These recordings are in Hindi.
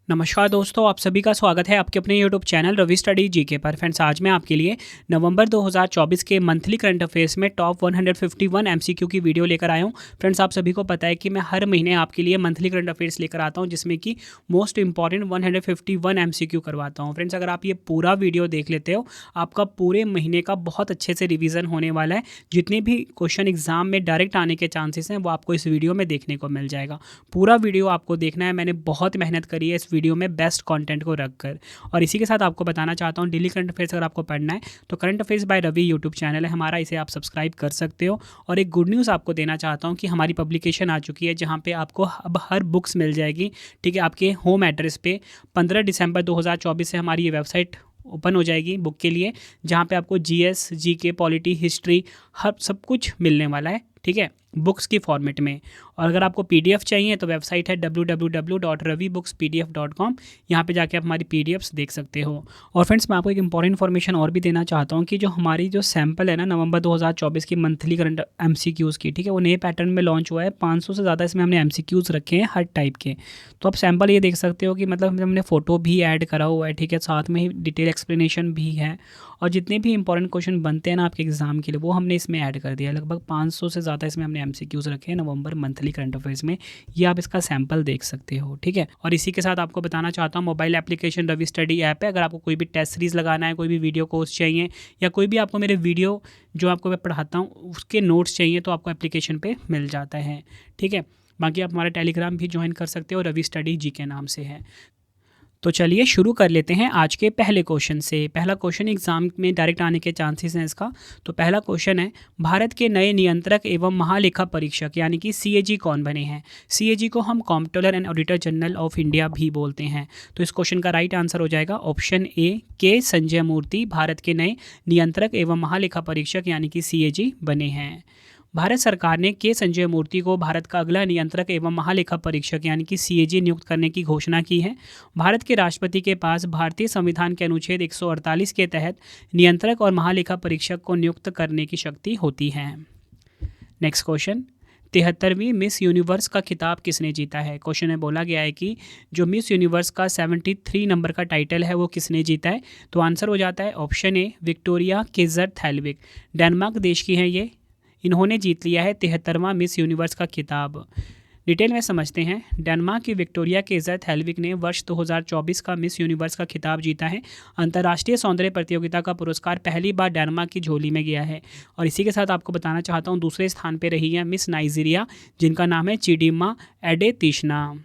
नमस्कार दोस्तों, आप सभी का स्वागत है आपके अपने YouTube channel Ravi study GK पर। फ्रेंड्स, आज मैं आपके लिए नवंबर 2024 के मंथली करंट अफेयर्स में टॉप 151 एमसीक्यू की वीडियो लेकर आया हूं। फ्रेंड्स, आप सभी को पता है कि मैं हर महीने आपके लिए मंथली करंट अफेयर्स लेकर आता हूं, जिसमें कि मोस्ट इंपॉर्टेंट 151 एमसीक्यू करवाता हूँ। फ्रेंड्स, अगर आप ये पूरा वीडियो देख लेते हो, आपका पूरे महीने का बहुत अच्छे से रिविज़न होने वाला है। जितने भी क्वेश्चन एग्जाम में डायरेक्ट आने के चांसेस हैं, वो आपको इस वीडियो में देखने को मिल जाएगा। पूरा वीडियो आपको देखना है। मैंने बहुत मेहनत करी है इस वीडियो में बेस्ट कंटेंट को रखकर। और इसी के साथ आपको बताना चाहता हूँ, डेली करंट अफेयर्स अगर आपको पढ़ना है तो current affairs bye Ravi YouTube channel है हमारा, इसे आप सब्सक्राइब कर सकते हो। और एक गुड न्यूज़ आपको देना चाहता हूँ कि हमारी पब्लिकेशन आ चुकी है, जहाँ पे आपको अब हर बुक्स मिल जाएगी, ठीक है, आपके होम एड्रेस पे। 15 दिसंबर 2024 से हमारी ये वेबसाइट ओपन हो जाएगी बुक के लिए, जहाँ पे आपको जीएस, जीके, पॉलिटी, हिस्ट्री, हर सब कुछ मिलने वाला है, ठीक है, बुक्स की फॉर्मेट में। और अगर आपको पीडीएफ चाहिए तो वेबसाइट है www.ravibooks.pdf.com। यहाँ पे जाके आप हमारी पीडीएफ्स देख सकते हो। और फ्रेंड्स, मैं आपको एक इंपॉर्टेंट इन्फॉर्मेशन और भी देना चाहता हूँ कि जो हमारी जो सैम्पल है ना नवंबर 2024 की मंथली करंट एमसीक्यूज़ की, ठीक है, वो नए पैटर्न में लॉन्च हुआ है। 500 से ज़्यादा इसमें हमने एमसीक्यूज़ रखे हैं हर टाइप के। तो आप सैम्पल ये देख सकते हो कि मतलब हमने फ़ोटो भी ऐड करा हुआ है, ठीक है, साथ में ही डिटेल एक्सप्लेनेशन भी है। और जितने भी इंपॉर्टेंट क्वेश्चन बनते हैं ना आपके एग्जाम के लिए, वो हमने इसमें ऐड कर दिया है। लगभग 500 से ज़्यादा इसमें हमने एमसीक्यूज़ रखे हैं नवंबर मंथली करंट अफेयर्स में। ये आप इसका सैंपल देख सकते हो, ठीक है। और इसी के साथ आपको बताना चाहता हूँ, mobile application Ravi study app है। अगर आपको कोई भी टेस्ट सीरीज़ लगाना है, कोई भी वीडियो कोर्स चाहिए, या कोई भी आपको मेरे वीडियो जो आपको मैं पढ़ाता हूँ उसके नोट्स चाहिए, तो आपको एप्लीकेशन पर मिल जाता है, ठीक है। बाकी आप हमारा टेलीग्राम भी ज्वाइन कर सकते हो, रवि स्टडी जी के नाम से है। तो चलिए शुरू कर लेते हैं आज के पहले क्वेश्चन से। पहला क्वेश्चन एग्जाम में डायरेक्ट आने के चांसेस हैं इसका। तो पहला क्वेश्चन है, भारत के नए नियंत्रक एवं महालेखा परीक्षक यानी कि सीएजी कौन बने हैं? सीएजी को हम comptroller and auditor general of India भी बोलते हैं। तो इस क्वेश्चन का राइट आंसर हो जाएगा ऑप्शन ए, के संजय मूर्ति भारत के नए नियंत्रक एवं महालेखा परीक्षक यानी कि सीएजी बने हैं। भारत सरकार ने के संजय मूर्ति को भारत का अगला नियंत्रक एवं महालेखा परीक्षक यानी कि सीएजी नियुक्त करने की घोषणा की है। भारत के राष्ट्रपति के पास भारतीय संविधान के अनुच्छेद 148 के तहत नियंत्रक और महालेखा परीक्षक को नियुक्त करने की शक्ति होती है। नेक्स्ट क्वेश्चन, 73वीं मिस यूनिवर्स का खिताब किसने जीता है? क्वेश्चन में बोला गया है कि जो मिस यूनिवर्स का 73 नंबर का टाइटल है वो किसने जीता है? तो आंसर हो जाता है ऑप्शन ए, विक्टोरिया केजर-थैलविक। डेनमार्क देश की हैं ये। इन्होंने जीत लिया है 73वां मिस यूनिवर्स का खिताब। डिटेल में समझते हैं। डेनमार्क की विक्टोरिया केजर-थैलविक ने वर्ष 2024 का मिस यूनिवर्स का खिताब जीता है। अंतर्राष्ट्रीय सौंदर्य प्रतियोगिता का पुरस्कार पहली बार डेनमार्क की झोली में गया है। और इसी के साथ आपको बताना चाहता हूँ, दूसरे स्थान पर रही है मिस नाइजीरिया, जिनका नाम है चिडिमा एडेतिशना।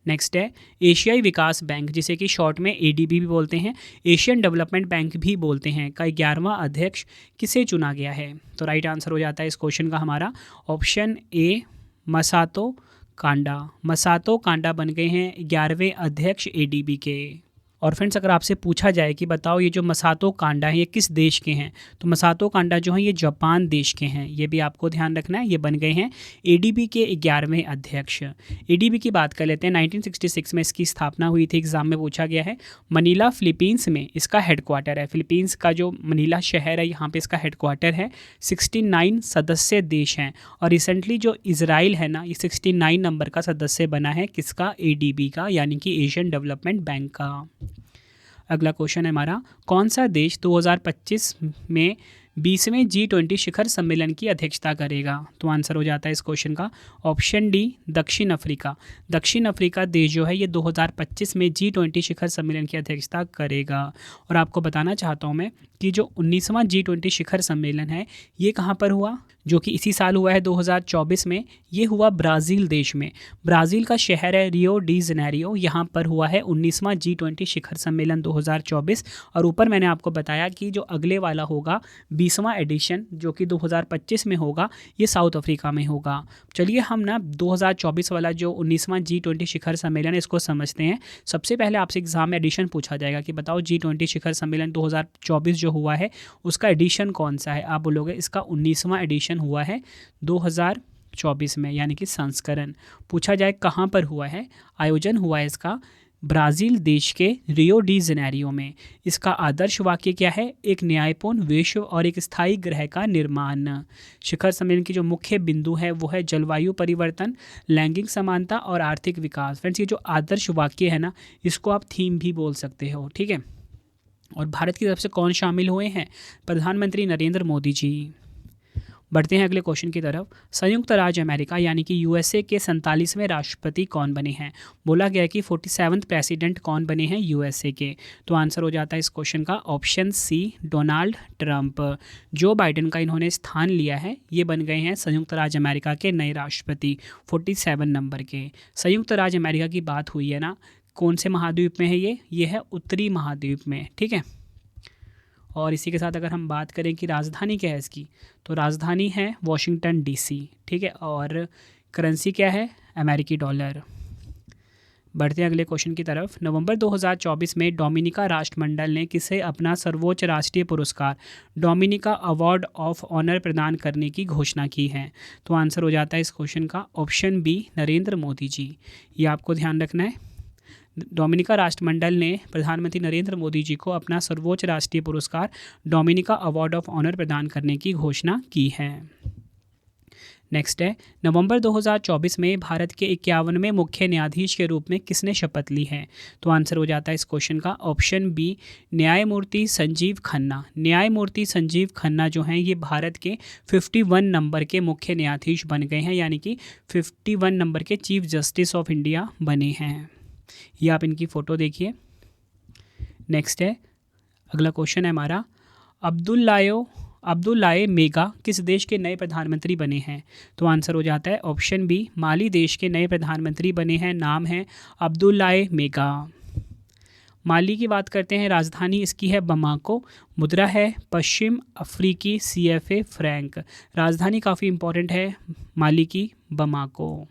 नेक्स्ट है, एशियाई विकास बैंक, जिसे कि शॉर्ट में एडीबी भी बोलते हैं, एशियन डेवलपमेंट बैंक भी बोलते हैं, का 11वां अध्यक्ष किसे चुना गया है? तो राइट आंसर हो जाता है इस क्वेश्चन का हमारा ऑप्शन ए, मसातो कांडा। मसातो कांडा बन गए हैं 11वें अध्यक्ष एडीबी के। और फ्रेंड्स, अगर आपसे पूछा जाए कि बताओ ये जो मसातो कांडा है ये किस देश के हैं, तो मसातो कांडा जो हैं ये जापान देश के हैं। ये भी आपको ध्यान रखना है। ये बन गए हैं एडीबी के 11वें अध्यक्ष। एडीबी की बात कर लेते हैं। 1966 में इसकी स्थापना हुई थी। एग्जाम में पूछा गया है। मनीला फिलीपींस में इसका हेडक्वार्टर है। फिलीपींस का जो मनीला शहर है, यहाँ पर इसका हेडक्वार्टर है। 69 सदस्य देश हैं। और रिसेंटली जो इजराइल है ना, ये 69 नंबर का सदस्य बना है किसका? एडीबी का, यानी कि एशियन डेवलपमेंट बैंक का। अगला क्वेश्चन है हमारा, कौन सा देश 2025 में 20वें G20 शिखर सम्मेलन की अध्यक्षता करेगा? तो आंसर हो जाता है इस क्वेश्चन का ऑप्शन डी, दक्षिण अफ्रीका। दक्षिण अफ्रीका देश जो है ये 2025 में G20 शिखर सम्मेलन की अध्यक्षता करेगा। और आपको बताना चाहता हूँ मैं कि जो 19वां G20 शिखर सम्मेलन है ये कहाँ पर हुआ, जो कि इसी साल हुआ है 2024 में। ये हुआ ब्राज़ील देश में। ब्राज़ील का शहर है रियो डी जेनेरियो। यहाँ पर हुआ है 19वां G20 शिखर सम्मेलन 2024। और ऊपर मैंने आपको बताया कि जो अगले वाला होगा 20वां एडिशन, जो कि 2025 में होगा, ये साउथ अफ्रीका में होगा। चलिए हम ना 2024 वाला जो 19वां G20 शिखर सम्मेलन है इसको समझते हैं। सबसे पहले आपसे एग्जाम में एडिशन पूछा जाएगा कि बताओ G20 शिखर सम्मेलन 2024 जो हुआ है उसका एडिशन कौन सा है? आप बोलोगे इसका 19वां एडिशन हुआ है 2024 में, यानी कि संस्करण। पूछा जाए कहाँ पर हुआ है, आयोजन हुआ है इसका ब्राज़ील देश के रियो डी जेनेरियो में। इसका आदर्श वाक्य क्या है? एक न्यायपूर्ण विश्व और एक स्थायी ग्रह का निर्माण। शिखर सम्मेलन की जो मुख्य बिंदु है वो है जलवायु परिवर्तन, लैंगिक समानता और आर्थिक विकास। फ्रेंड्स, ये जो आदर्श वाक्य है ना, इसको आप थीम भी बोल सकते हो, ठीक है। और भारत की तरफ से कौन शामिल हुए हैं? प्रधानमंत्री नरेंद्र मोदी जी। बढ़ते हैं अगले क्वेश्चन की तरफ। संयुक्त राज्य अमेरिका यानी कि यूएसए के 47वें राष्ट्रपति कौन बने हैं? बोला गया कि 47वें प्रेसिडेंट कौन बने हैं यूएसए के? तो आंसर हो जाता है इस क्वेश्चन का option C, Donald Trump. Joe Biden का इन्होंने स्थान लिया है, ये बन गए हैं संयुक्त राज्य अमेरिका के नए राष्ट्रपति 47 नंबर के। संयुक्त राज्य अमेरिका की बात हुई है ना, कौन से महाद्वीप में है ये है उत्तरी महाद्वीप में, ठीक है। और इसी के साथ अगर हम बात करें कि राजधानी क्या है इसकी, तो राजधानी है वॉशिंगटन डीसी, ठीक है। और करेंसी क्या है? अमेरिकी डॉलर। बढ़ते हैं अगले क्वेश्चन की तरफ। नवंबर 2024 में डोमिनिका राष्ट्रमंडल ने किसे अपना सर्वोच्च राष्ट्रीय पुरस्कार डोमिनिका अवार्ड ऑफ ऑनर प्रदान करने की घोषणा की है? तो आंसर हो जाता है इस क्वेश्चन का ऑप्शन बी, नरेंद्र मोदी जी। ये आपको ध्यान रखना है। डोमिनिका राष्ट्रमंडल ने प्रधानमंत्री नरेंद्र मोदी जी को अपना सर्वोच्च राष्ट्रीय पुरस्कार डोमिनिका अवार्ड ऑफ ऑनर प्रदान करने की घोषणा की है। नेक्स्ट है, नवंबर 2024 में भारत के 51वें मुख्य न्यायाधीश के रूप में किसने शपथ ली है? तो आंसर हो जाता है इस क्वेश्चन का ऑप्शन बी, न्यायमूर्ति संजीव खन्ना। न्यायमूर्ति संजीव खन्ना जो हैं, ये भारत के 51 नंबर के मुख्य न्यायाधीश बन गए हैं, यानी कि 51 नंबर के चीफ जस्टिस ऑफ इंडिया बने हैं। ये आप इनकी फ़ोटो देखिए। नेक्स्ट है, अगला क्वेश्चन है हमारा, अब्दुल्लाए मेगा किस देश के नए प्रधानमंत्री बने हैं? तो आंसर हो जाता है ऑप्शन बी, माली देश के नए प्रधानमंत्री बने हैं। नाम है अब्दुल्लाए मेगा। माली की बात करते हैं, राजधानी इसकी है बमाको, मुद्रा है पश्चिम अफ्रीकी CFA फ्रैंक। राजधानी काफ़ी इंपॉर्टेंट है माली की, बमाको।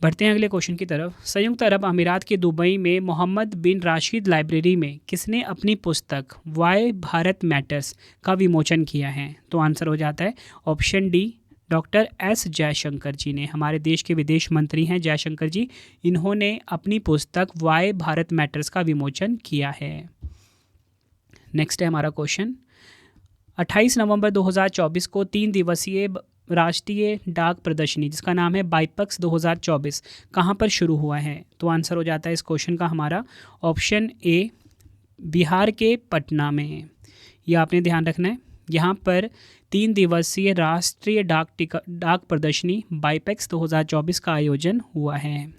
बढ़ते हैं अगले क्वेश्चन की तरफ। संयुक्त अरब अमीरात के दुबई में मोहम्मद बिन राशिद लाइब्रेरी में किसने अपनी पुस्तक वाई भारत मैटर्स का विमोचन किया है? तो आंसर हो जाता है option D, doctor S Jaishankar ji ने। हमारे देश के विदेश मंत्री हैं जयशंकर जी, इन्होंने अपनी पुस्तक वाई भारत मैटर्स का विमोचन किया है। नेक्स्ट है हमारा क्वेश्चन, 28 नवंबर 2024 को 3 दिवसीय राष्ट्रीय डाक प्रदर्शनी जिसका नाम है बाइपक्स 2024 कहाँ पर शुरू हुआ है? तो आंसर हो जाता है इस क्वेश्चन का हमारा ऑप्शन ए, बिहार के पटना में। यह आपने ध्यान रखना है। यहाँ पर 3 दिवसीय राष्ट्रीय डाक प्रदर्शनी बाइपैक्स 2024 का आयोजन हुआ है।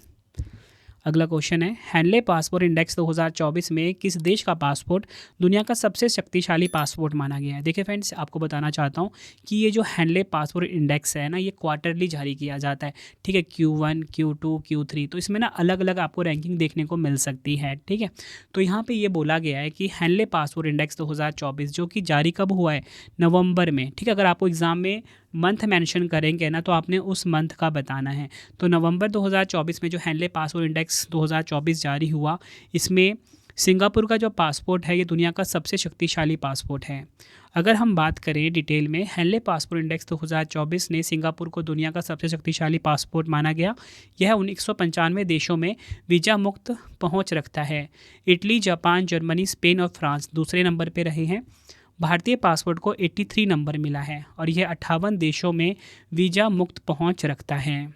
अगला क्वेश्चन है, हैंडले पासपोर्ट इंडेक्स 2024 में किस देश का पासपोर्ट दुनिया का सबसे शक्तिशाली पासपोर्ट माना गया है? देखिए फ्रेंड्स, आपको बताना चाहता हूँ कि ये जो हैंडले पासपोर्ट इंडेक्स है ना, ये क्वार्टरली जारी किया जाता है, ठीक है। Q1, Q2, Q3, तो इसमें ना अलग अलग आपको रैंकिंग देखने को मिल सकती है, ठीक है। तो यहाँ पर ये बोला गया है कि हैंडले पासपोर्ट इंडेक्स 2024 जो कि जारी कब हुआ है? नवंबर में, ठीक है। अगर आपको एग्ज़ाम में मंथ मेंशन करेंगे ना, तो आपने उस मंथ का बताना है। तो नवंबर 2024 में जो हैंडले पासपोर्ट इंडेक्स 2024 जारी हुआ, इसमें सिंगापुर का जो पासपोर्ट है ये दुनिया का सबसे शक्तिशाली पासपोर्ट है। अगर हम बात करें डिटेल में, हैंडले पासपोर्ट इंडेक्स 2024 ने सिंगापुर को दुनिया का सबसे शक्तिशाली पासपोर्ट माना गया। यह 195 देशों में वीज़ा मुक्त पहुँच रखता है। इटली, जापान, जर्मनी, स्पेन और फ्रांस दूसरे नंबर पर रहे हैं। भारतीय पासपोर्ट को 83 नंबर मिला है और यह 58 देशों में वीज़ा मुक्त पहुंच रखता है।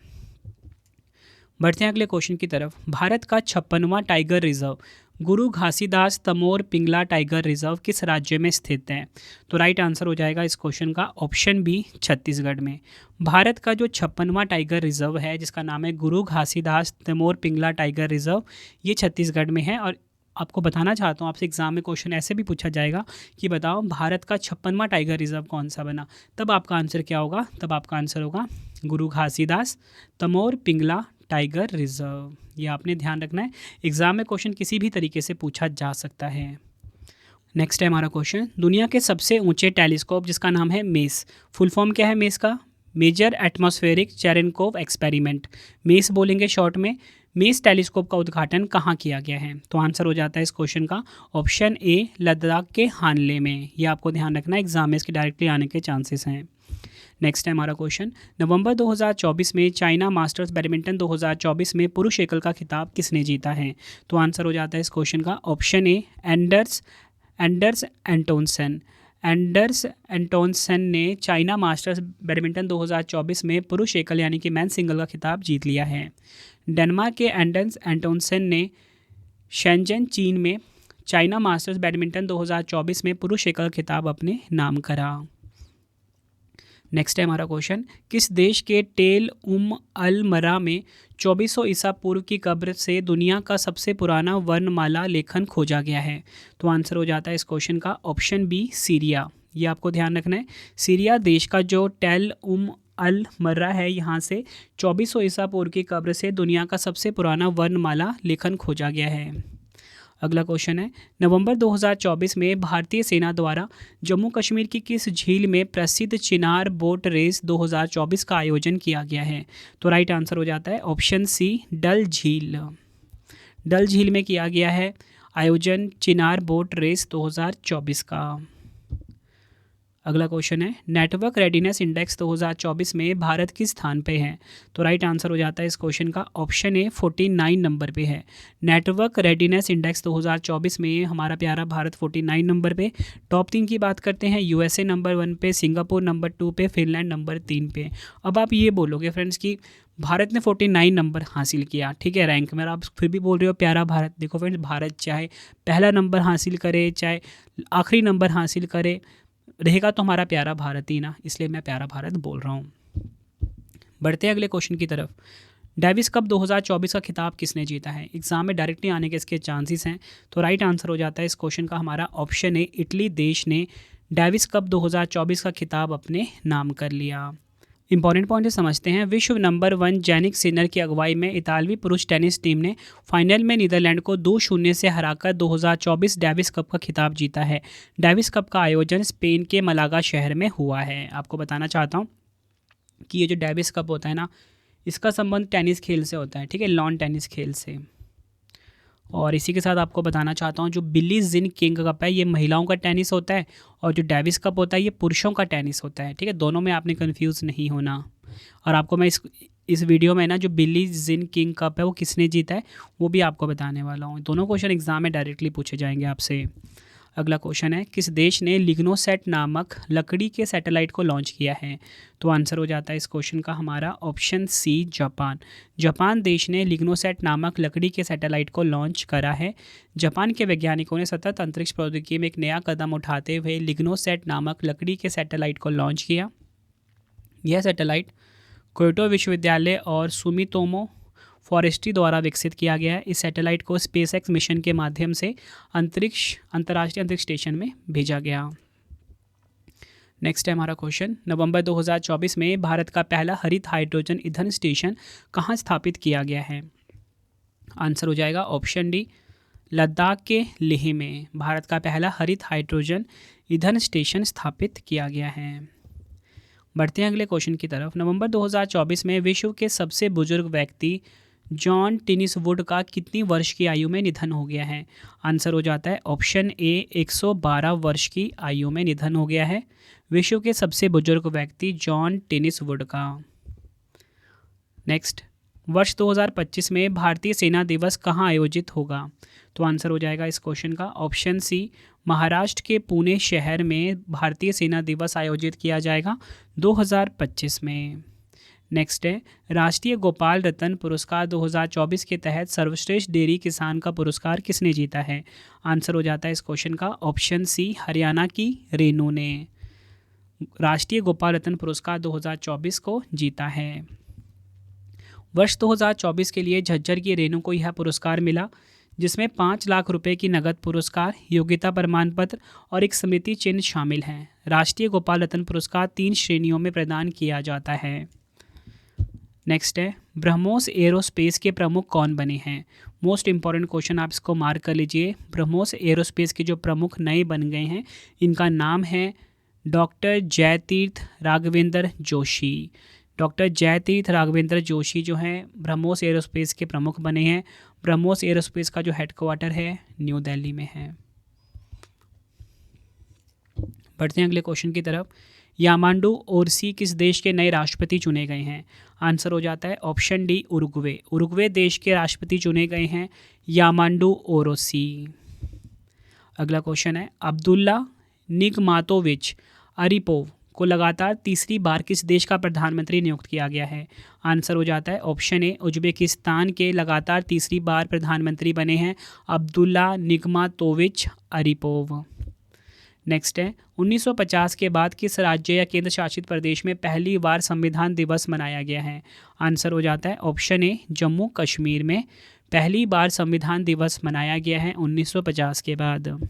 बढ़ते हैं अगले क्वेश्चन की तरफ। भारत का 56वां टाइगर रिजर्व गुरु घासीदास तमोर पिंगला टाइगर रिजर्व किस राज्य में स्थित है? तो राइट आंसर हो जाएगा इस क्वेश्चन का ऑप्शन बी, छत्तीसगढ़ में। भारत का जो 56वां टाइगर रिजर्व है जिसका नाम है गुरु घासीदास तमोर पिंगला टाइगर रिजर्व, ये छत्तीसगढ़ में है। और आपको बताना चाहता हूँ, आपसे एग्जाम में क्वेश्चन ऐसे भी पूछा जाएगा कि बताओ भारत का 56वां टाइगर रिजर्व कौन सा बना, तब आपका आंसर क्या होगा? तब आपका आंसर होगा गुरु घासीदास तमोर पिंगला टाइगर रिजर्व। ये आपने ध्यान रखना है, एग्जाम में क्वेश्चन किसी भी तरीके से पूछा जा सकता है। नेक्स्ट है हमारा क्वेश्चन, दुनिया के सबसे ऊंचे टेलीस्कोप जिसका नाम है मेस, फुल फॉर्म क्या है मेस का? Major atmospheric Cherenkov experiment, mess बोलेंगे शॉर्ट में। मेस टेलीस्कोप का उद्घाटन कहाँ किया गया है? तो आंसर हो जाता है इस क्वेश्चन का ऑप्शन ए, लद्दाख के हानले में। ये आपको ध्यान रखना है, एग्जाम में इसके डायरेक्टली आने के चांसेस हैं। नेक्स्ट है हमारा क्वेश्चन, नवंबर 2024 में चाइना मास्टर्स बैडमिंटन 2024 में पुरुष एकल का खिताब किसने जीता है? तो आंसर हो जाता है इस क्वेश्चन का option A Anders Anders Antonsen. Anders Antonsen ने चाइना मास्टर्स बैडमिंटन 2024 में पुरुष एकल यानी कि मैन सिंगल का खिताब जीत लिया है। डेनमार्क के एंडर्स एंटोनसन ने शेंजन चीन में चाइना मास्टर्स बैडमिंटन 2024 में पुरुष एकल खिताब अपने नाम करा। नेक्स्ट है हमारा क्वेश्चन, किस देश के टेल अल मरा में 2400 ईसा पूर्व की कब्र से दुनिया का सबसे पुराना वर्णमाला लेखन खोजा गया है? तो आंसर हो जाता है इस क्वेश्चन का ऑप्शन बी सीरिया। ये आपको ध्यान रखना है, सीरिया देश का जो टेल अल मर्रा है, यहाँ से 2400 ईसा पूर्व की कब्र से दुनिया का सबसे पुराना वर्णमाला लेखन खोजा गया है। अगला क्वेश्चन है, नवंबर 2024 में भारतीय सेना द्वारा जम्मू कश्मीर की किस झील में प्रसिद्ध चिनार बोट रेस 2024 का आयोजन किया गया है? तो राइट आंसर हो जाता है ऑप्शन सी डल झील। डल झील में किया गया है आयोजन चिनार बोट रेस 2024 का। अगला क्वेश्चन है, नेटवर्क रेडीनेस इंडेक्स 2024 में भारत किस स्थान पे है? तो राइट आंसर हो जाता है इस क्वेश्चन का ऑप्शन ए 49 नंबर पे है। नेटवर्क रेडीनेस इंडेक्स 2024 में हमारा प्यारा भारत 49 नंबर पे। टॉप 3 की बात करते हैं, यूएसए नंबर 1 पे, सिंगापुर नंबर 2 पे, फिनलैंड नंबर 3 पे। अब आप ये बोलोगे फ्रेंड्स कि भारत ने 49 नंबर हासिल किया, ठीक है, रैंक में, आप फिर भी बोल रहे हो प्यारा भारत। देखो फ्रेंड्स, भारत चाहे पहला नंबर हासिल करे चाहे आखिरी नंबर हासिल करे, रहेगा तो हमारा प्यारा भारत ही ना, इसलिए मैं प्यारा भारत बोल रहा हूँ। बढ़ते हैं अगले क्वेश्चन की तरफ। डेविस कप 2024 का खिताब किसने जीता है? एग्जाम में डायरेक्टली आने के इसके चांसेस हैं, तो राइट आंसर हो जाता है इस क्वेश्चन का हमारा ऑप्शन ए इटली देश ने डेविस कप 2024 का खिताब अपने नाम कर लिया। इंपॉर्टेंट पॉइंट समझते हैं। विश्व नंबर 1 जैनिक सिनर की अगुवाई में इतालवी पुरुष टेनिस टीम ने फाइनल में नीदरलैंड को 2-0 से हराकर 2024 डेविस कप का खिताब जीता है। डेविस कप का आयोजन स्पेन के मलागा शहर में हुआ है। आपको बताना चाहता हूँ कि ये जो डेविस कप होता है ना, इसका संबंध टेनिस खेल से होता है, ठीक है, लॉन टेनिस खेल से। और इसी के साथ आपको बताना चाहता हूँ, जो बिली जिन किंग कप है ये महिलाओं का टेनिस होता है, और जो डेविस कप होता है ये पुरुषों का टेनिस होता है, ठीक है, दोनों में आपने कंफ्यूज नहीं होना। और आपको मैं इस वीडियो में ना जो बिली जिन किंग कप है वो किसने जीता है वो भी आपको बताने वाला हूँ। दोनों क्वेश्चन एग्जाम में डायरेक्टली पूछे जाएंगे आपसे। अगला क्वेश्चन है, किस देश ने लिग्नोसेट नामक लकड़ी के सैटेलाइट को लॉन्च किया है? तो आंसर हो जाता है इस क्वेश्चन का हमारा ऑप्शन सी जापान। जापान देश ने लिग्नोसेट नामक लकड़ी के सैटेलाइट को लॉन्च करा है। जापान के वैज्ञानिकों ने सतत अंतरिक्ष प्रौद्योगिकी में एक नया कदम उठाते हुए लिग्नोसेट नामक लकड़ी के सैटेलाइट को लॉन्च किया। यह सैटेलाइट क्योटो विश्वविद्यालय और सुमितोमो फॉरेस्ट्री द्वारा विकसित किया गया है। इस सैटेलाइट को स्पेसएक्स मिशन के माध्यम से अंतर्राष्ट्रीय अंतरिक्ष स्टेशन में भेजा गया। नेक्स्ट है हमारा क्वेश्चन, नवंबर 2024 में भारत का पहला हरित हाइड्रोजन ईंधन स्टेशन कहाँ स्थापित किया गया है? आंसर हो जाएगा ऑप्शन डी लद्दाख के लेह में भारत का पहला हरित हाइड्रोजन ईंधन स्टेशन स्थापित किया गया है। बढ़ते हैं अगले क्वेश्चन की तरफ। नवंबर 2024 में विश्व के सबसे बुजुर्ग व्यक्ति जॉन टिनिसवुड का कितनी वर्ष की आयु में निधन हो गया है? आंसर हो जाता है ऑप्शन ए 112 वर्ष की आयु में निधन हो गया है विश्व के सबसे बुजुर्ग व्यक्ति जॉन टिनिसवुड का। नेक्स्ट, वर्ष 2025 में भारतीय सेना दिवस कहाँ आयोजित होगा? तो आंसर हो जाएगा इस क्वेश्चन का ऑप्शन सी महाराष्ट्र के पुणे शहर में भारतीय सेना दिवस आयोजित किया जाएगा 2025 में। नेक्स्ट है, राष्ट्रीय गोपाल रत्न पुरस्कार 2024 के तहत सर्वश्रेष्ठ डेयरी किसान का पुरस्कार किसने जीता है? आंसर हो जाता है इस क्वेश्चन का ऑप्शन सी हरियाणा की रेनू ने राष्ट्रीय गोपाल रत्न पुरस्कार 2024 को जीता है। वर्ष 2024 के लिए झज्जर की रेनू को यह पुरस्कार मिला, जिसमें 5 लाख रुपए की नगद पुरस्कार, योग्यता प्रमाण पत्र और एक स्मृति चिन्ह शामिल हैं। राष्ट्रीय गोपाल रत्न पुरस्कार 3 श्रेणियों में प्रदान किया जाता है। नेक्स्ट है, ब्रह्मोस एरोस्पेस के प्रमुख कौन बने हैं? मोस्ट इंपॉर्टेंट क्वेश्चन, आप इसको मार्क कर लीजिए। ब्रह्मोस एरोस्पेस के जो प्रमुख नए बन गए हैं इनका नाम है डॉक्टर जयतीर्थ राघवेंद्र जोशी। डॉक्टर जयतीर्थ राघवेंद्र जोशी जो हैं ब्रह्मोस एरोस्पेस के प्रमुख बने हैं। ब्रह्मोस एरोस्पेस का जो हेडक्वार्टर है न्यू दिल्ली में है। बढ़ते हैं अगले क्वेश्चन की तरफ। यामांडू ओरसी किस देश के नए राष्ट्रपति चुने गए हैं? आंसर हो जाता है ऑप्शन डी उरुग्वे। उरुग्वे देश के राष्ट्रपति चुने गए हैं यामांडू ओरोसी। अगला क्वेश्चन है, अब्दुल्ला निगमातोविच अरिपोव को लगातार तीसरी बार किस देश का प्रधानमंत्री नियुक्त किया गया है? आंसर हो जाता है ऑप्शन ए उज्बेकिस्तान के लगातार तीसरी बार प्रधानमंत्री बने हैं अब्दुल्ला निगमातोविच अरिपोव। नेक्स्ट है, 1950 के बाद किस राज्य या केंद्र शासित प्रदेश में पहली बार संविधान दिवस मनाया गया है? आंसर हो जाता है ऑप्शन ए जम्मू कश्मीर में पहली बार संविधान दिवस मनाया गया है 1950 के बाद।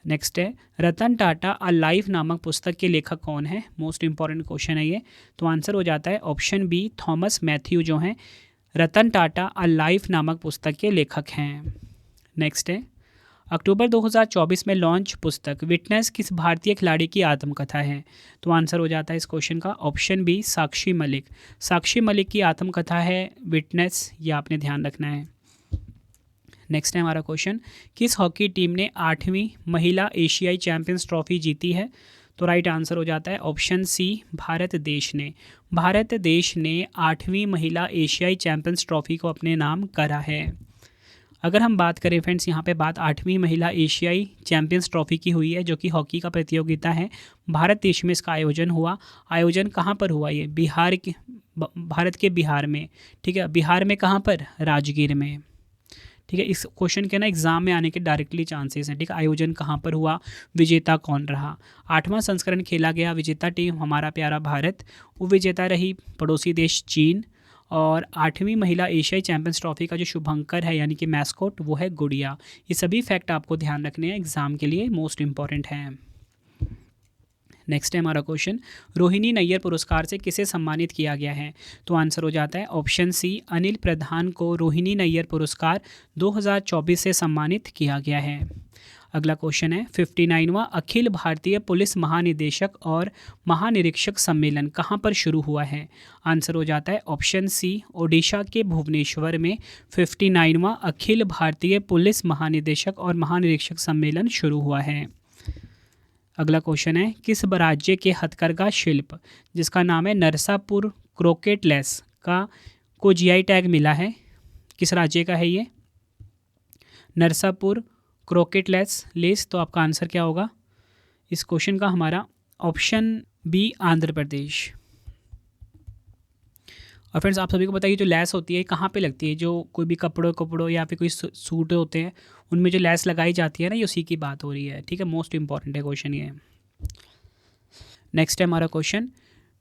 नेक्स्ट है, रतन टाटा अ लाइफ नामक पुस्तक के लेखक कौन है? मोस्ट इंपॉर्टेंट क्वेश्चन है ये। तो आंसर हो जाता है ऑप्शन बी थॉमस मैथ्यू जो हैं रतन टाटा अ लाइफ नामक पुस्तक के लेखक हैं। नेक्स्ट है, अक्टूबर 2024 में लॉन्च पुस्तक विटनेस किस भारतीय खिलाड़ी की आत्मकथा है? तो आंसर हो जाता है इस क्वेश्चन का ऑप्शन बी साक्षी मलिक। साक्षी मलिक की आत्मकथा है विटनेस, ये आपने ध्यान रखना है। नेक्स्ट है हमारा क्वेश्चन, किस हॉकी टीम ने 8वीं महिला एशियाई चैंपियंस ट्रॉफी जीती है? तो राइट आंसर हो जाता है ऑप्शन सी भारत देश ने। भारत देश ने 8वीं महिला एशियाई चैंपियंस ट्रॉफी को अपने नाम करा है। अगर हम बात करें फ्रेंड्स, यहाँ पे बात 8वीं महिला एशियाई चैंपियंस ट्रॉफी की हुई है जो कि हॉकी का प्रतियोगिता है। भारत देश में इसका आयोजन हुआ। आयोजन कहाँ पर हुआ? ये भारत के बिहार में। ठीक है, बिहार में कहाँ पर? राजगीर में। ठीक है, इस क्वेश्चन के ना एग्जाम में आने के डायरेक्टली चांसेस हैं। ठीक है, आयोजन कहाँ पर हुआ, विजेता कौन रहा? 8वां संस्करण खेला गया, विजेता टीम हमारा प्यारा भारत, उपविजेता रही पड़ोसी देश चीन, और 8वीं महिला एशियाई चैंपियंस ट्रॉफी का जो शुभंकर है यानी कि मैस्कॉट वो है गुड़िया। ये सभी फैक्ट आपको ध्यान रखने हैं, एग्जाम के लिए मोस्ट इंपॉर्टेंट हैं। नेक्स्ट है हमारा क्वेश्चन, रोहिणी नैयर पुरस्कार से किसे सम्मानित किया गया है? तो आंसर हो जाता है ऑप्शन सी अनिल प्रधान को रोहिणी नैयर पुरस्कार 2024 से सम्मानित किया गया है। अगला क्वेश्चन है, 59वां अखिल भारतीय पुलिस महानिदेशक और महानिरीक्षक सम्मेलन कहाँ पर शुरू हुआ है? आंसर हो जाता है ऑप्शन सी ओडिशा के भुवनेश्वर में 59वां अखिल भारतीय पुलिस महानिदेशक और महानिरीक्षक सम्मेलन शुरू हुआ है। अगला क्वेश्चन है, किस राज्य के हथकरघा शिल्प जिसका नाम है नरसापुर क्रोकेटलेस को जीआई टैग मिला है? किस राज्य का है ये? नरसापुर क्रोकेटलेस लेस। तो आपका आंसर क्या होगा इस क्वेश्चन का? हमारा ऑप्शन बी आंध्र प्रदेश। और फ्रेंड्स आप सभी को पता है कि जो लेस होती है कहाँ पे लगती है? जो कोई भी कपड़ों या फिर कोई सूट होते हैं उनमें जो लेस लगाई जाती है ना, ये उसी की बात हो रही है। ठीक है, मोस्ट इंपॉर्टेंट है क्वेश्चन ये। नेक्स्ट है हमारा question,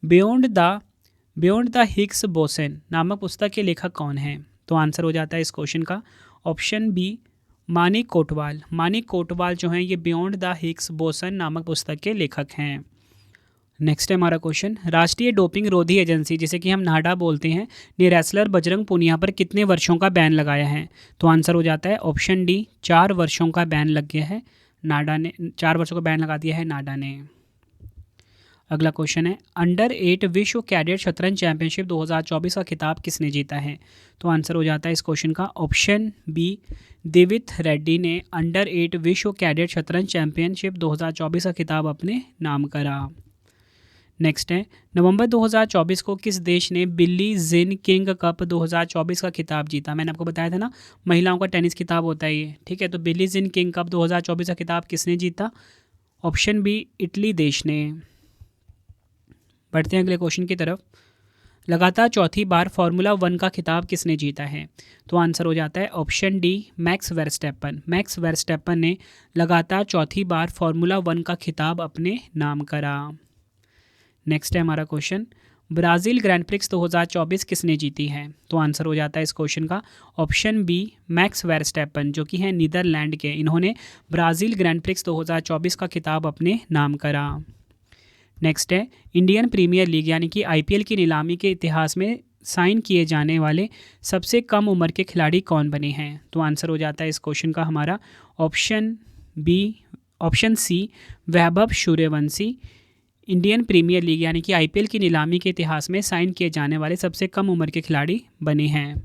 beyond the Higgs boson नामक पुस्तक के लेखक कौन है? तो आंसर हो जाता है इस क्वेश्चन का ऑप्शन बी मानिक कोटवाल। मानिक कोटवाल जो हैं ये बियॉन्ड द हिग्स बोसन नामक पुस्तक के लेखक हैं। नेक्स्ट है हमारा क्वेश्चन, राष्ट्रीय डोपिंग रोधी एजेंसी जिसे कि हम नाडा बोलते हैं ने रेसलर बजरंग पूनिया पर कितने वर्षों का बैन लगाया है? तो आंसर हो जाता है ऑप्शन डी 4 वर्षों का बैन लग गया है। नाडा ने 4 वर्षों का बैन लगा दिया है नाडा ने। अगला क्वेश्चन है, अंडर 8 विश्व कैडेट शतरंज चैंपियनशिप 2024 का खिताब किसने जीता है? तो आंसर हो जाता है इस क्वेश्चन का ऑप्शन बी देवित रेड्डी ने अंडर 8 विश्व कैडेट शतरंज चैंपियनशिप 2024 का खिताब अपने नाम करा। नेक्स्ट है, नवंबर 2024 को किस देश ने बिली जिन किंग कप 2024 का खिताब जीता? मैंने आपको बताया था ना, महिलाओं का टेनिस खिताब होता है ये। ठीक है, तो बिली जिन किंग कप 2024 का खिताब किसने जीता? ऑप्शन बी इटली देश ने। बढ़ते हैं अगले क्वेश्चन की तरफ, लगातार चौथी बार फार्मूला 1 का खिताब किसने जीता है? तो आंसर हो जाता है option D max Verstappen. Max Verstappen ने लगातार चौथी बार फार्मूला 1 का खिताब अपने नाम करा। नेक्स्ट है हमारा क्वेश्चन, ब्राज़ील ग्रैंड प्रिक्स 2024 किसने जीती है? तो आंसर हो जाता है इस क्वेश्चन का ऑप्शन बी मैक्स वर्स्टेपन जो कि हैं नीदरलैंड के। इन्होंने ब्राज़ील ग्रैंड प्रिक्स 2024 का खिताब अपने नाम करा। नेक्स्ट है, इंडियन प्रीमियर लीग यानी कि आईपीएल की नीलामी के इतिहास में साइन किए जाने वाले सबसे कम उम्र के खिलाड़ी कौन बने हैं? तो आंसर हो जाता है इस क्वेश्चन का हमारा option C Vaibhav Suryavanshi. Indian premiere league यानी कि आईपीएल की नीलामी के इतिहास में साइन किए जाने वाले सबसे कम उम्र के खिलाड़ी बने हैं।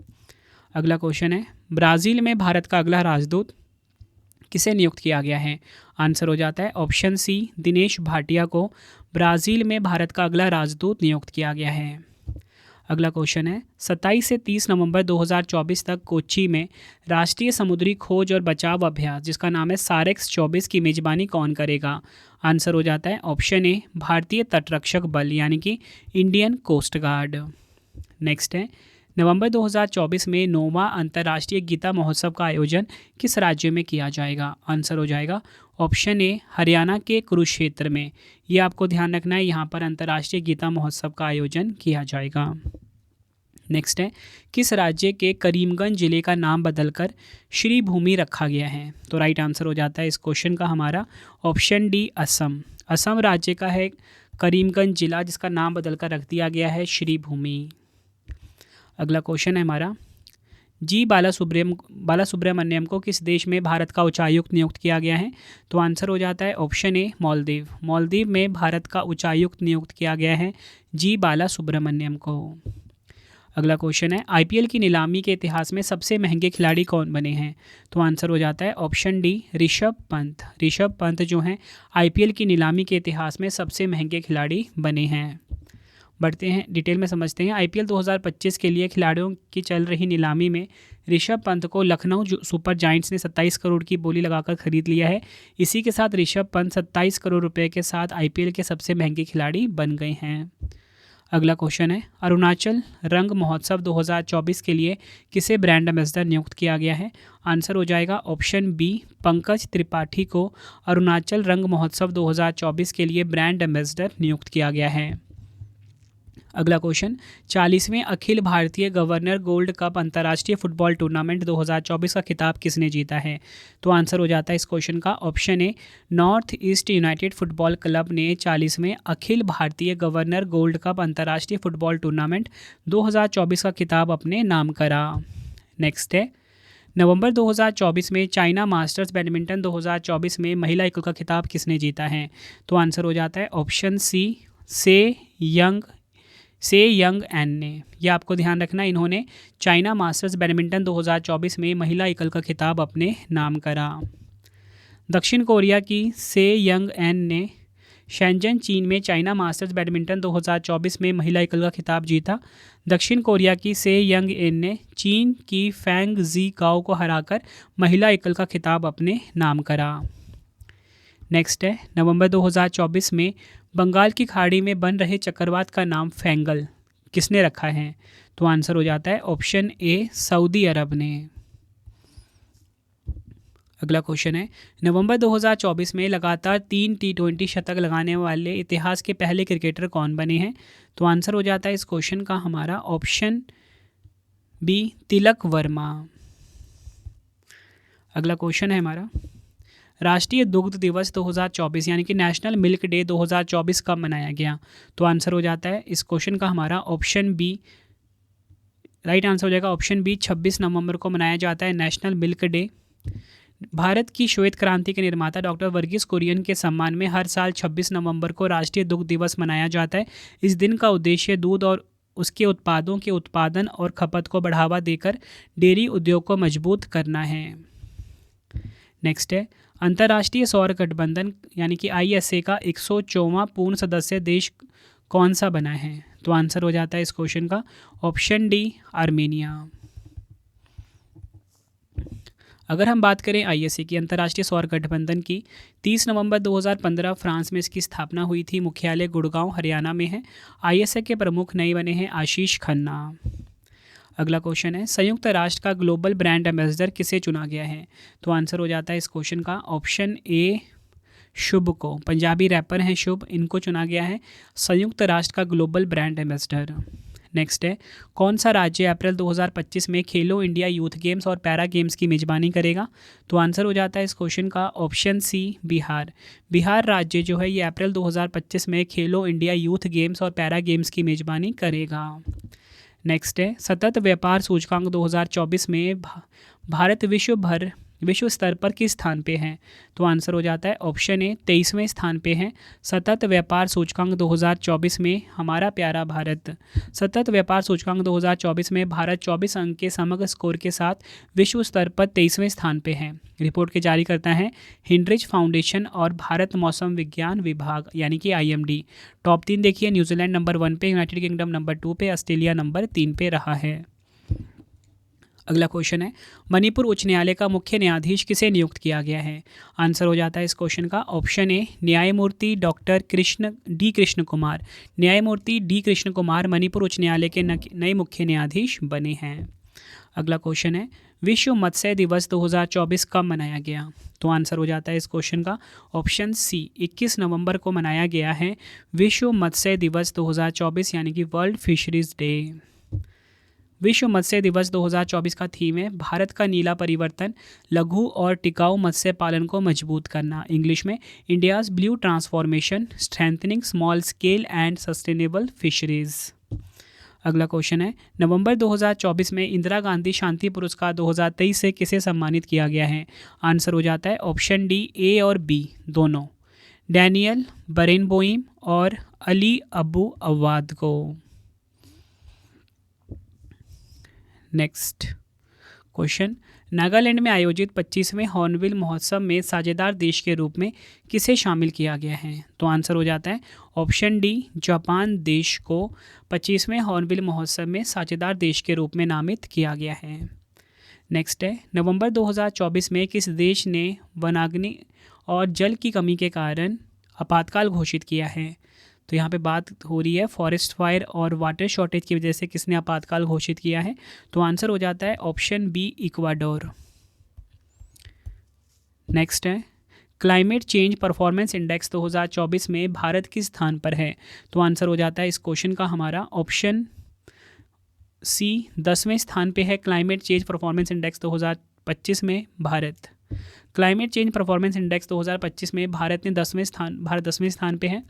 अगला क्वेश्चन है, ब्राज़ील में भारत का अगला राजदूत किसे नियुक्त किया गया है? आंसर हो जाता है ऑप्शन सी, दिनेश भाटिया को ब्राज़ील में भारत का अगला राजदूत नियुक्त किया गया है। अगला क्वेश्चन है 27 से 30 नवंबर 2024 तक कोच्चि में राष्ट्रीय समुद्री खोज और बचाव अभ्यास जिसका नाम है सारेक्स 24 की मेजबानी कौन करेगा? आंसर हो जाता है ऑप्शन ए, भारतीय तटरक्षक बल यानी कि इंडियन कोस्ट गार्ड। नेक्स्ट है नवंबर 2024 में 9वां अंतर्राष्ट्रीय गीता महोत्सव का आयोजन किस राज्य में किया जाएगा? आंसर हो जाएगा ऑप्शन ए, हरियाणा के कुरुक्षेत्र में। ये आपको ध्यान रखना है, यहाँ पर अंतर्राष्ट्रीय गीता महोत्सव का आयोजन किया जाएगा। नेक्स्ट है किस राज्य के करीमगंज जिले का नाम बदलकर श्री भूमि रखा गया है? तो राइट आंसर हो जाता है इस क्वेश्चन का हमारा ऑप्शन डी, असम। असम राज्य का है करीमगंज जिला जिसका नाम बदलकर रख दिया गया है श्री भूमि। अगला क्वेश्चन है हमारा जी बालासुब्रमण्यम को किस देश में भारत का उच्चायुक्त नियुक्त किया गया है? तो आंसर हो जाता है ऑप्शन ए, मालदीव। मालदीव में भारत का उच्चायुक्त नियुक्त किया गया है जी बालासुब्रमण्यम को। अगला क्वेश्चन है आईपीएल की नीलामी के इतिहास में सबसे महंगे खिलाड़ी कौन बने हैं? तो आंसर हो जाता है ऑप्शन डी, ऋषभ पंत। ऋषभ पंत जो हैं आईपीएल की नीलामी के इतिहास में सबसे महंगे खिलाड़ी बने हैं। बढ़ते हैं डिटेल में समझते हैं। आईपीएल 2025 के लिए खिलाड़ियों की चल रही नीलामी में ऋषभ पंत को लखनऊ सुपर जायंट्स ने 27 करोड़ की बोली लगाकर खरीद लिया है। इसी के साथ ऋषभ पंत 27 करोड़ रुपए के साथ आईपीएल के सबसे महंगे खिलाड़ी बन गए हैं। अगला क्वेश्चन है अरुणाचल रंग महोत्सव 2024 के लिए किसे ब्रांड एम्बेसडर नियुक्त किया गया है? आंसर हो जाएगा ऑप्शन बी, पंकज त्रिपाठी को अरुणाचल रंग महोत्सव 2024 के लिए ब्रांड एम्बेसडर नियुक्त किया गया है। अगला question 40वें Akhil Bharatiya governor gold cup अंतर्राष्ट्रीय फुटबॉल टूर्नामेंट 2024 का खिताब किसने जीता है? तो आंसर हो जाता है इस क्वेश्चन का option A, north east United football club ने 40वें Akhil Bharatiya governor gold cup अंतर्राष्ट्रीय फुटबॉल टूर्नामेंट 2024 का खिताब अपने नाम करा। नेक्स्ट है नवंबर 2024 में चाइना मास्टर्स बैडमिंटन 2024 में महिला एकल का खिताब किसने जीता है? तो आंसर हो जाता है ऑप्शन सी, से यंग एन ने। यह आपको ध्यान रखना, इन्होंने चाइना मास्टर्स बैडमिंटन 2024 में महिला एकल का खिताब अपने नाम करा। दक्षिण कोरिया की से यंग एन ने शेंजन चीन में चाइना मास्टर्स बैडमिंटन 2024 में महिला एकल का खिताब जीता। दक्षिण कोरिया की से यंग एन ने चीन की फैंग जी गाओ को हराकर महिला एकल का खिताब अपने नाम करा। नेक्स्ट है नवंबर 2024 में बंगाल की खाड़ी में बन रहे चक्रवात का नाम फेंगल किसने रखा है? तो आंसर हो जाता है ऑप्शन ए, सऊदी अरब ने। अगला क्वेश्चन है नवंबर 2024 में लगातार 3 T20 शतक लगाने वाले इतिहास के पहले क्रिकेटर कौन बने हैं? तो आंसर हो जाता है इस क्वेश्चन का हमारा ऑप्शन बी, तिलक वर्मा। अगला क्वेश्चन है हमारा राष्ट्रीय दुग्ध दिवस 2024 यानी कि नेशनल मिल्क डे 2024 कब मनाया गया? तो आंसर हो जाता है इस क्वेश्चन का हमारा ऑप्शन बी, राइट आंसर हो जाएगा ऑप्शन बी, 26 नवंबर को मनाया जाता है नेशनल मिल्क डे। भारत की श्वेत क्रांति के निर्माता डॉक्टर वर्गीस कुरियन के सम्मान में हर साल 26 नवंबर को राष्ट्रीय दुग्ध दिवस मनाया जाता है। इस दिन का उद्देश्य दूध और उसके उत्पादों के उत्पादन और खपत को बढ़ावा देकर डेयरी उद्योग को मजबूत करना है। नेक्स्ट है अंतर्राष्ट्रीय सौर गठबंधन यानी कि ISA का 104वां पूर्ण सदस्य देश कौन सा बना है? तो आंसर हो जाता है इस क्वेश्चन का ऑप्शन डी, आर्मेनिया। अगर हम बात करें ISA की अंतर्राष्ट्रीय सौर गठबंधन की 30 नवंबर 2015 फ्रांस में इसकी स्थापना हुई थी। मुख्यालय गुड़गांव हरियाणा में है। ISA के प्रमुख नए बने हैं आशीष खन्ना। अगला क्वेश्चन है संयुक्त राष्ट्र का ग्लोबल ब्रांड एम्बेसडर किसे चुना गया है? तो आंसर हो जाता है इस क्वेश्चन का ऑप्शन ए, शुभ को। पंजाबी रैपर हैं शुभ, इनको चुना गया है संयुक्त राष्ट्र का ग्लोबल ब्रांड एम्बेसडर। नेक्स्ट है कौन सा राज्य अप्रैल 2025 में खेलो इंडिया यूथ गेम्स और पैरा गेम्स की मेजबानी करेगा? तो आंसर हो जाता है इस क्वेश्चन का ऑप्शन सी, बिहार। बिहार राज्य जो है ये अप्रैल 2025 में खेलो इंडिया यूथ गेम्स और पैरा गेम्स की मेजबानी करेगा। नेक्स्ट है सतत व्यापार सूचकांक 2024 में भारत विश्व भर विश्व स्तर पर किस स्थान पे हैं? तो आंसर हो जाता है ऑप्शन ए 23वें स्थान पे हैं। सतत व्यापार सूचकांक 2024 में हमारा प्यारा भारत, सतत व्यापार सूचकांक 2024 में भारत 24 अंक के समग्र स्कोर के साथ विश्व स्तर पर 23वें स्थान पे है। रिपोर्ट के जारी करता है हिंड्रिच फाउंडेशन और भारत मौसम विज्ञान विभाग यानी कि IMD। टॉप 3 देखिए, न्यूजीलैंड नंबर 1 पे, यूनाइटेड किंगडम नंबर 2 पे, ऑस्ट्रेलिया नंबर 3 पे रहा है। अगला क्वेश्चन है, मणिपुर उच्च न्यायालय का मुख्य न्यायाधीश किसे नियुक्त किया गया है? आंसर हो जाता है इस क्वेश्चन का ऑप्शन ए न्यायमूर्ति डॉक्टर कृष्ण कुमार। न्यायमूर्ति डी कृष्ण कुमार मणिपुर उच्च न्यायालय के नए मुख्य न्यायाधीश बने हैं। अगला क्वेश्चन है, विश्व मत्स्य दिवस 2024 कब मनाया गया? तो आंसर हो जाता है इस क्वेश्चन का ऑप्शन सी 21 नवंबर को मनाया गया है विश्व मत्स्य दिवस 2024 यानी कि वर्ल्ड फिशरीज डे। विश्व मत्स्य दिवस 2024 का थीम है भारत का नीला परिवर्तन, लघु और टिकाऊ मत्स्य पालन को मजबूत करना। इंग्लिश में India's blue transformation, strengthening small scale and sustainable fisheries. अगला क्वेश्चन है, नवंबर 2024 में इंदिरा गांधी शांति पुरस्कार 2023 से किसे सम्मानित किया गया है? आंसर हो जाता है ऑप्शन डी ए और बी दोनों, डैनियल बरेनबोइम और अली अबू अवाद को। नेक्स्ट क्वेश्चन, नागालैंड में आयोजित 25वें हॉर्नबिल महोत्सव में साझेदार देश के रूप में किसे शामिल किया गया है? तो आंसर हो जाता है ऑप्शन डी जापान देश को 25वें हॉर्नबिल महोत्सव में साझेदार देश के रूप में नामित किया गया है। नेक्स्ट है, नवंबर 2024 में किस देश ने वनाग्नि और जल की कमी के कारण आपातकाल घोषित किया है? तो यहाँ पे बात हो रही है फॉरेस्ट फायर और वाटर शॉर्टेज की वजह से किसने आपातकाल घोषित किया है? तो आंसर हो जाता है ऑप्शन बी इक्वाडोर। नेक्स्ट है, क्लाइमेट चेंज परफॉर्मेंस इंडेक्स 2024 में भारत किस स्थान पर है? तो आंसर हो जाता है इस क्वेश्चन का हमारा ऑप्शन सी 10वें स्थान पे है क्लाइमेट चेंज परफॉर्मेंस इंडेक्स 2025 में Bharat. Climate change performance index 2025 में भारत 10वें स्थान पे है।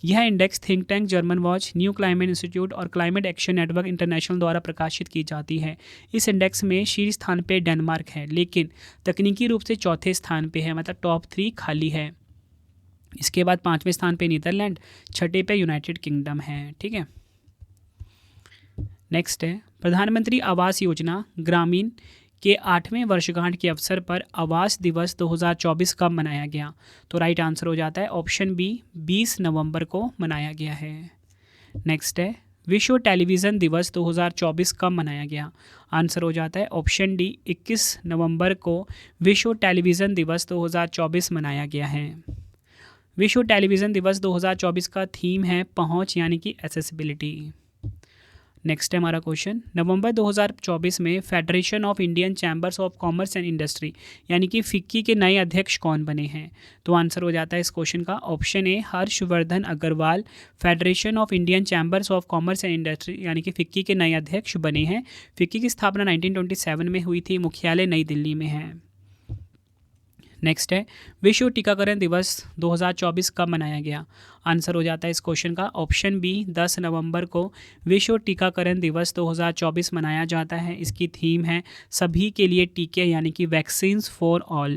यह index think tank German watch, new climate institute और क्लाइमेट एक्शन नेटवर्क इंटरनेशनल द्वारा प्रकाशित की जाती है। इस इंडेक्स में शीर्ष स्थान पे डेनमार्क है, लेकिन तकनीकी रूप से चौथे स्थान पे है, मतलब टॉप 3 खाली है। इसके बाद 5वें स्थान पे नीदरलैंड, छठे पे यूनाइटेड किंगडम है। ठीक है, नेक्स्ट है, प्रधानमंत्री आवास योजना ग्रामीण के 8वें वर्षगांठ के अवसर पर आवास दिवस 2024 कब मनाया गया? तो राइट आंसर हो जाता है ऑप्शन बी 20 नवंबर को मनाया गया है। नेक्स्ट है, विश्व टेलीविज़न दिवस 2024 कब मनाया गया? आंसर हो जाता है ऑप्शन डी 21 नवंबर को विश्व टेलीविज़न दिवस 2024 मनाया गया है। विश्व टेलीविज़न दिवस 2024 का थीम है पहुंच यानी कि एक्सेसिबिलिटी। नेक्स्ट है हमारा क्वेश्चन, नवंबर 2024 में federation of Indian chambers of commerce and industry यानी कि फिक्की के नए अध्यक्ष कौन बने हैं? तो आंसर हो जाता है इस क्वेश्चन का option A Harshvardhan Agarwal federation of Indian chambers of commerce and industry यानी कि फिक्की के नए अध्यक्ष बने हैं। फिक्की की स्थापना 1927 में हुई थी, मुख्यालय नई दिल्ली में है। नेक्स्ट है, विश्व टीकाकरण दिवस 2024 कब मनाया गया? आंसर हो जाता है इस क्वेश्चन का ऑप्शन बी 10 नवंबर को विश्व टीकाकरण दिवस 2024 मनाया जाता है। इसकी थीम है सभी के लिए टीके यानी कि वैक्सीन्स फॉर ऑल।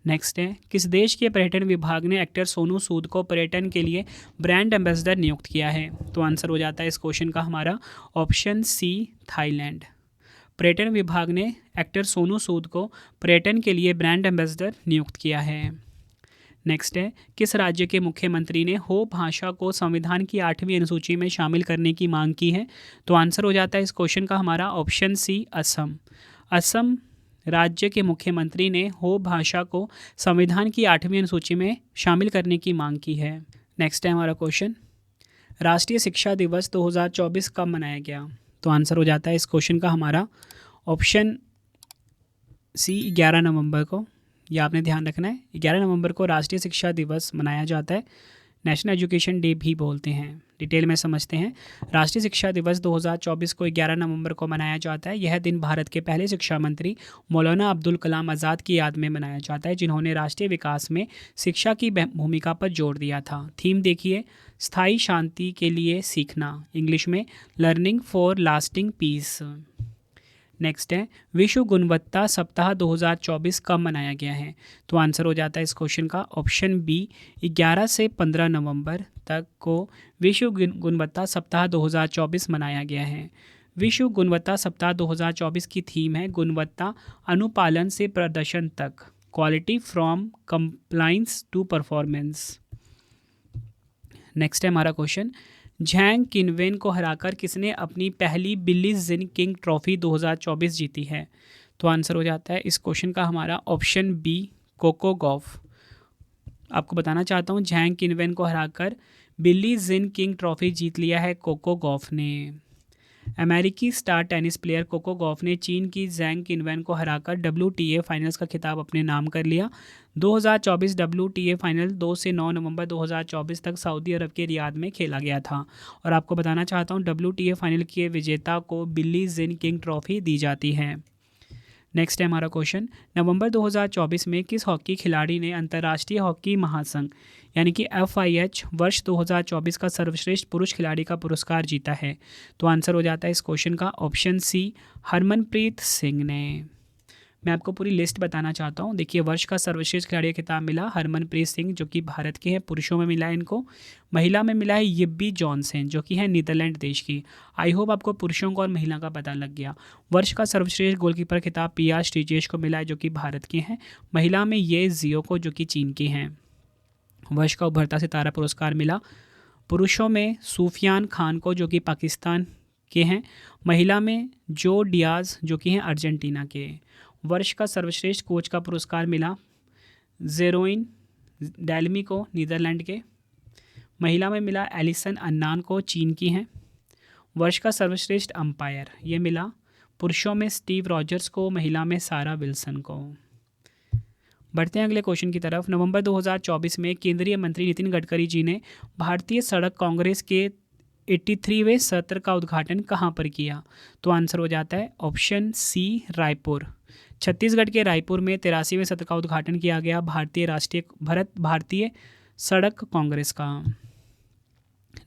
नेक्स्ट है, किस देश के पर्यटन विभाग ने एक्टर सोनू सूद को पर्यटन के लिए ब्रांड एम्बेसडर नियुक्त किया है? तो आंसर हो जाता है इस क्वेश्चन का हमारा ऑप्शन सी थाईलैंड। पर्यटन विभाग ने एक्टर सोनू सूद को पर्यटन के लिए ब्रांड एम्बेसडर नियुक्त किया है। नेक्स्ट है, किस राज्य के मुख्यमंत्री ने हो भाषा को संविधान की 8वीं अनुसूची में शामिल करने की मांग की है? तो आंसर हो जाता है इस क्वेश्चन का हमारा ऑप्शन सी असम। असम राज्य के मुख्यमंत्री ने हो भाषा को संविधान की 8वीं अनुसूची में शामिल करने की मांग की है। नेक्स्ट है हमारा क्वेश्चन, राष्ट्रीय शिक्षा दिवस 2024 कब मनाया गया? तो आंसर हो जाता है इस क्वेश्चन का हमारा ऑप्शन सी 11 नवंबर को। यह आपने ध्यान रखना है, 11 नवंबर को राष्ट्रीय शिक्षा दिवस मनाया जाता है, नेशनल एजुकेशन डे भी बोलते हैं। डिटेल में समझते हैं, राष्ट्रीय शिक्षा दिवस 2024 को 11 नवंबर को मनाया जाता है। यह दिन भारत के पहले शिक्षा मंत्री मौलाना अब्दुल कलाम आज़ाद की याद में मनाया जाता है, जिन्होंने राष्ट्रीय विकास में शिक्षा की भूमिका पर जोर दिया था। थीम देखिए, स्थायी शांति के लिए सीखना, इंग्लिश में learning for lasting piece. Next है विश्व गुणवत्ता सप्ताह 2024 कब मनाया गया है? तो आंसर हो जाता है इस क्वेश्चन का ऑप्शन बी 11 से 15 नवंबर तक को विश्व गुणवत्ता सप्ताह 2024 मनाया गया है। विश्व गुणवत्ता सप्ताह 2024 की थीम है गुणवत्ता अनुपालन से प्रदर्शन तक, quality from compliance to performance. Next है हमारा क्वेश्चन, झैंग किनवेन को हराकर किसने अपनी पहली बिली जिन किंग ट्रॉफी 2024 जीती है? तो आंसर हो जाता है इस क्वेश्चन का हमारा ऑप्शन बी कोको गॉफ। आपको बताना चाहता हूँ झैंग किनवेन को हराकर बिली जिन किंग ट्रॉफी जीत लिया है कोको गॉफ ने। अमेरिकी star tennis player Coco Gauff ने चीन की जैंग किनवेन को हराकर WTA फाइनल्स का खिताब अपने नाम कर लिया। 2024 WTA फाइनल 2 से 9 नवंबर 2024 तक सऊदी अरब के रियाद में खेला गया था। और आपको बताना चाहता हूँ WTA फाइनल के विजेता को बिली जिन किंग ट्रॉफी दी जाती है। नेक्स्ट है हमारा क्वेश्चन, नवंबर 2024 में किस हॉकी खिलाड़ी ने अंतर्राष्ट्रीय हॉकी महासंघ यानी कि FIH वर्ष 2024 का सर्वश्रेष्ठ पुरुष खिलाड़ी का पुरस्कार जीता है? तो आंसर हो जाता है इस क्वेश्चन का ऑप्शन सी हरमनप्रीत सिंह ने। मैं आपको पूरी लिस्ट बताना चाहता हूँ। देखिए, वर्ष का सर्वश्रेष्ठ खिलाड़ी का खिताब मिला हरमनप्रीत सिंह जो कि भारत के हैं, पुरुषों में मिला है इनको। महिला में मिला है यिब्बी जॉनसन जो कि है नीदरलैंड देश की। आई होप आपको पुरुषों का और महिला का पता लग गया। वर्ष का सर्वश्रेष्ठ गोलकीपर खिताब पिया श्रीजेश को मिला है जो कि भारत के हैं। महिला में ये जियो को जो कि चीन के हैं। वर्ष का उभरता सितारा पुरस्कार मिला पुरुषों में सूफियान खान को जो कि पाकिस्तान के हैं। महिला में जो डियाज जो कि हैं अर्जेंटीना के। वर्ष का सर्वश्रेष्ठ कोच का पुरस्कार मिला जेरोइन डेलमी को नीदरलैंड के। महिला में मिला एलिसन अन्नान को, चीन की हैं। वर्ष का सर्वश्रेष्ठ अंपायर ये मिला पुरुषों में स्टीव रॉजर्स को, महिला में सारा विल्सन को। बढ़ते हैं अगले क्वेश्चन की तरफ। नवंबर 2024 में केंद्रीय मंत्री नितिन गडकरी जी ने भारतीय सड़क कांग्रेस के 83वें सत्र का उद्घाटन कहाँ पर किया? तो आंसर हो जाता है ऑप्शन सी रायपुर। छत्तीसगढ़ के रायपुर में 83वें सत्र का उद्घाटन किया गया भारतीय सड़क कांग्रेस का।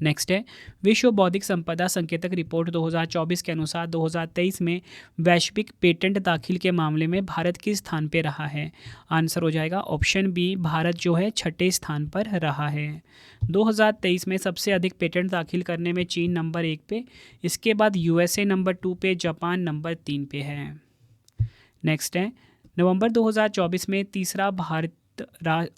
नेक्स्ट है विश्व बौद्धिक संपदा संकेतक रिपोर्ट 2024 के अनुसार 2023 में वैश्विक पेटेंट दाखिल के मामले में भारत किस स्थान पे रहा है? आंसर हो जाएगा ऑप्शन बी भारत जो है 6ठे स्थान पर रहा है। 2023 में सबसे अधिक पेटेंट दाखिल करने में चीन नंबर 1 पे, इसके बाद USA नंबर 2 पे, जापान नंबर 3 पे है। नेक्स्ट है नवंबर 2024 में तीसरा भारत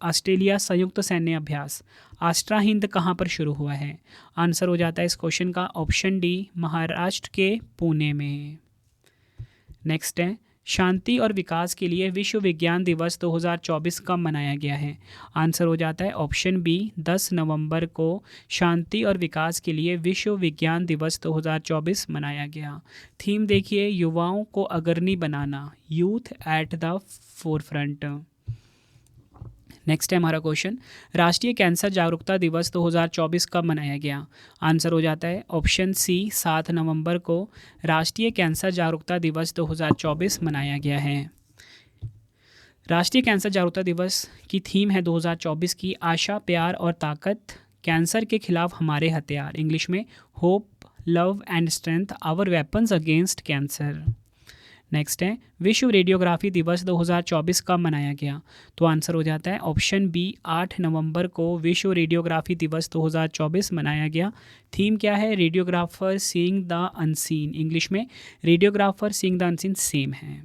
ऑस्ट्रेलिया संयुक्त सैन्य अभ्यास आस्ट्रा हिंद कहाँ पर शुरू हुआ है? आंसर हो जाता है इस क्वेश्चन का ऑप्शन डी महाराष्ट्र के पुणे में। नेक्स्ट है शांति और विकास के लिए विश्व विज्ञान दिवस 2024 कब मनाया गया है? आंसर हो जाता है ऑप्शन बी 10 नवंबर को शांति और विकास के लिए विश्व विज्ञान दिवस 2024 मनाया गया। थीम देखिए युवाओं को अग्रणी बनाना, youth at the forefront. Next है हमारा क्वेश्चन, राष्ट्रीय कैंसर जागरूकता दिवस 2024 कब मनाया गया? आंसर हो जाता है ऑप्शन सी 7 नवंबर को राष्ट्रीय कैंसर जागरूकता दिवस 2024 मनाया गया है। राष्ट्रीय कैंसर जागरूकता दिवस की थीम है 2024 की आशा, प्यार और ताकत, कैंसर के खिलाफ हमारे हथियार, इंग्लिश में hope, love and strength, our weapons against cancer. Next है विश्व रेडियोग्राफी दिवस 2024 कब मनाया गया? तो आंसर हो जाता है ऑप्शन बी 8 नवंबर को विश्व रेडियोग्राफी दिवस 2024 मनाया गया। थीम क्या है? Radiographer seeing the unseen, English में radiographer seeing the unseen same है।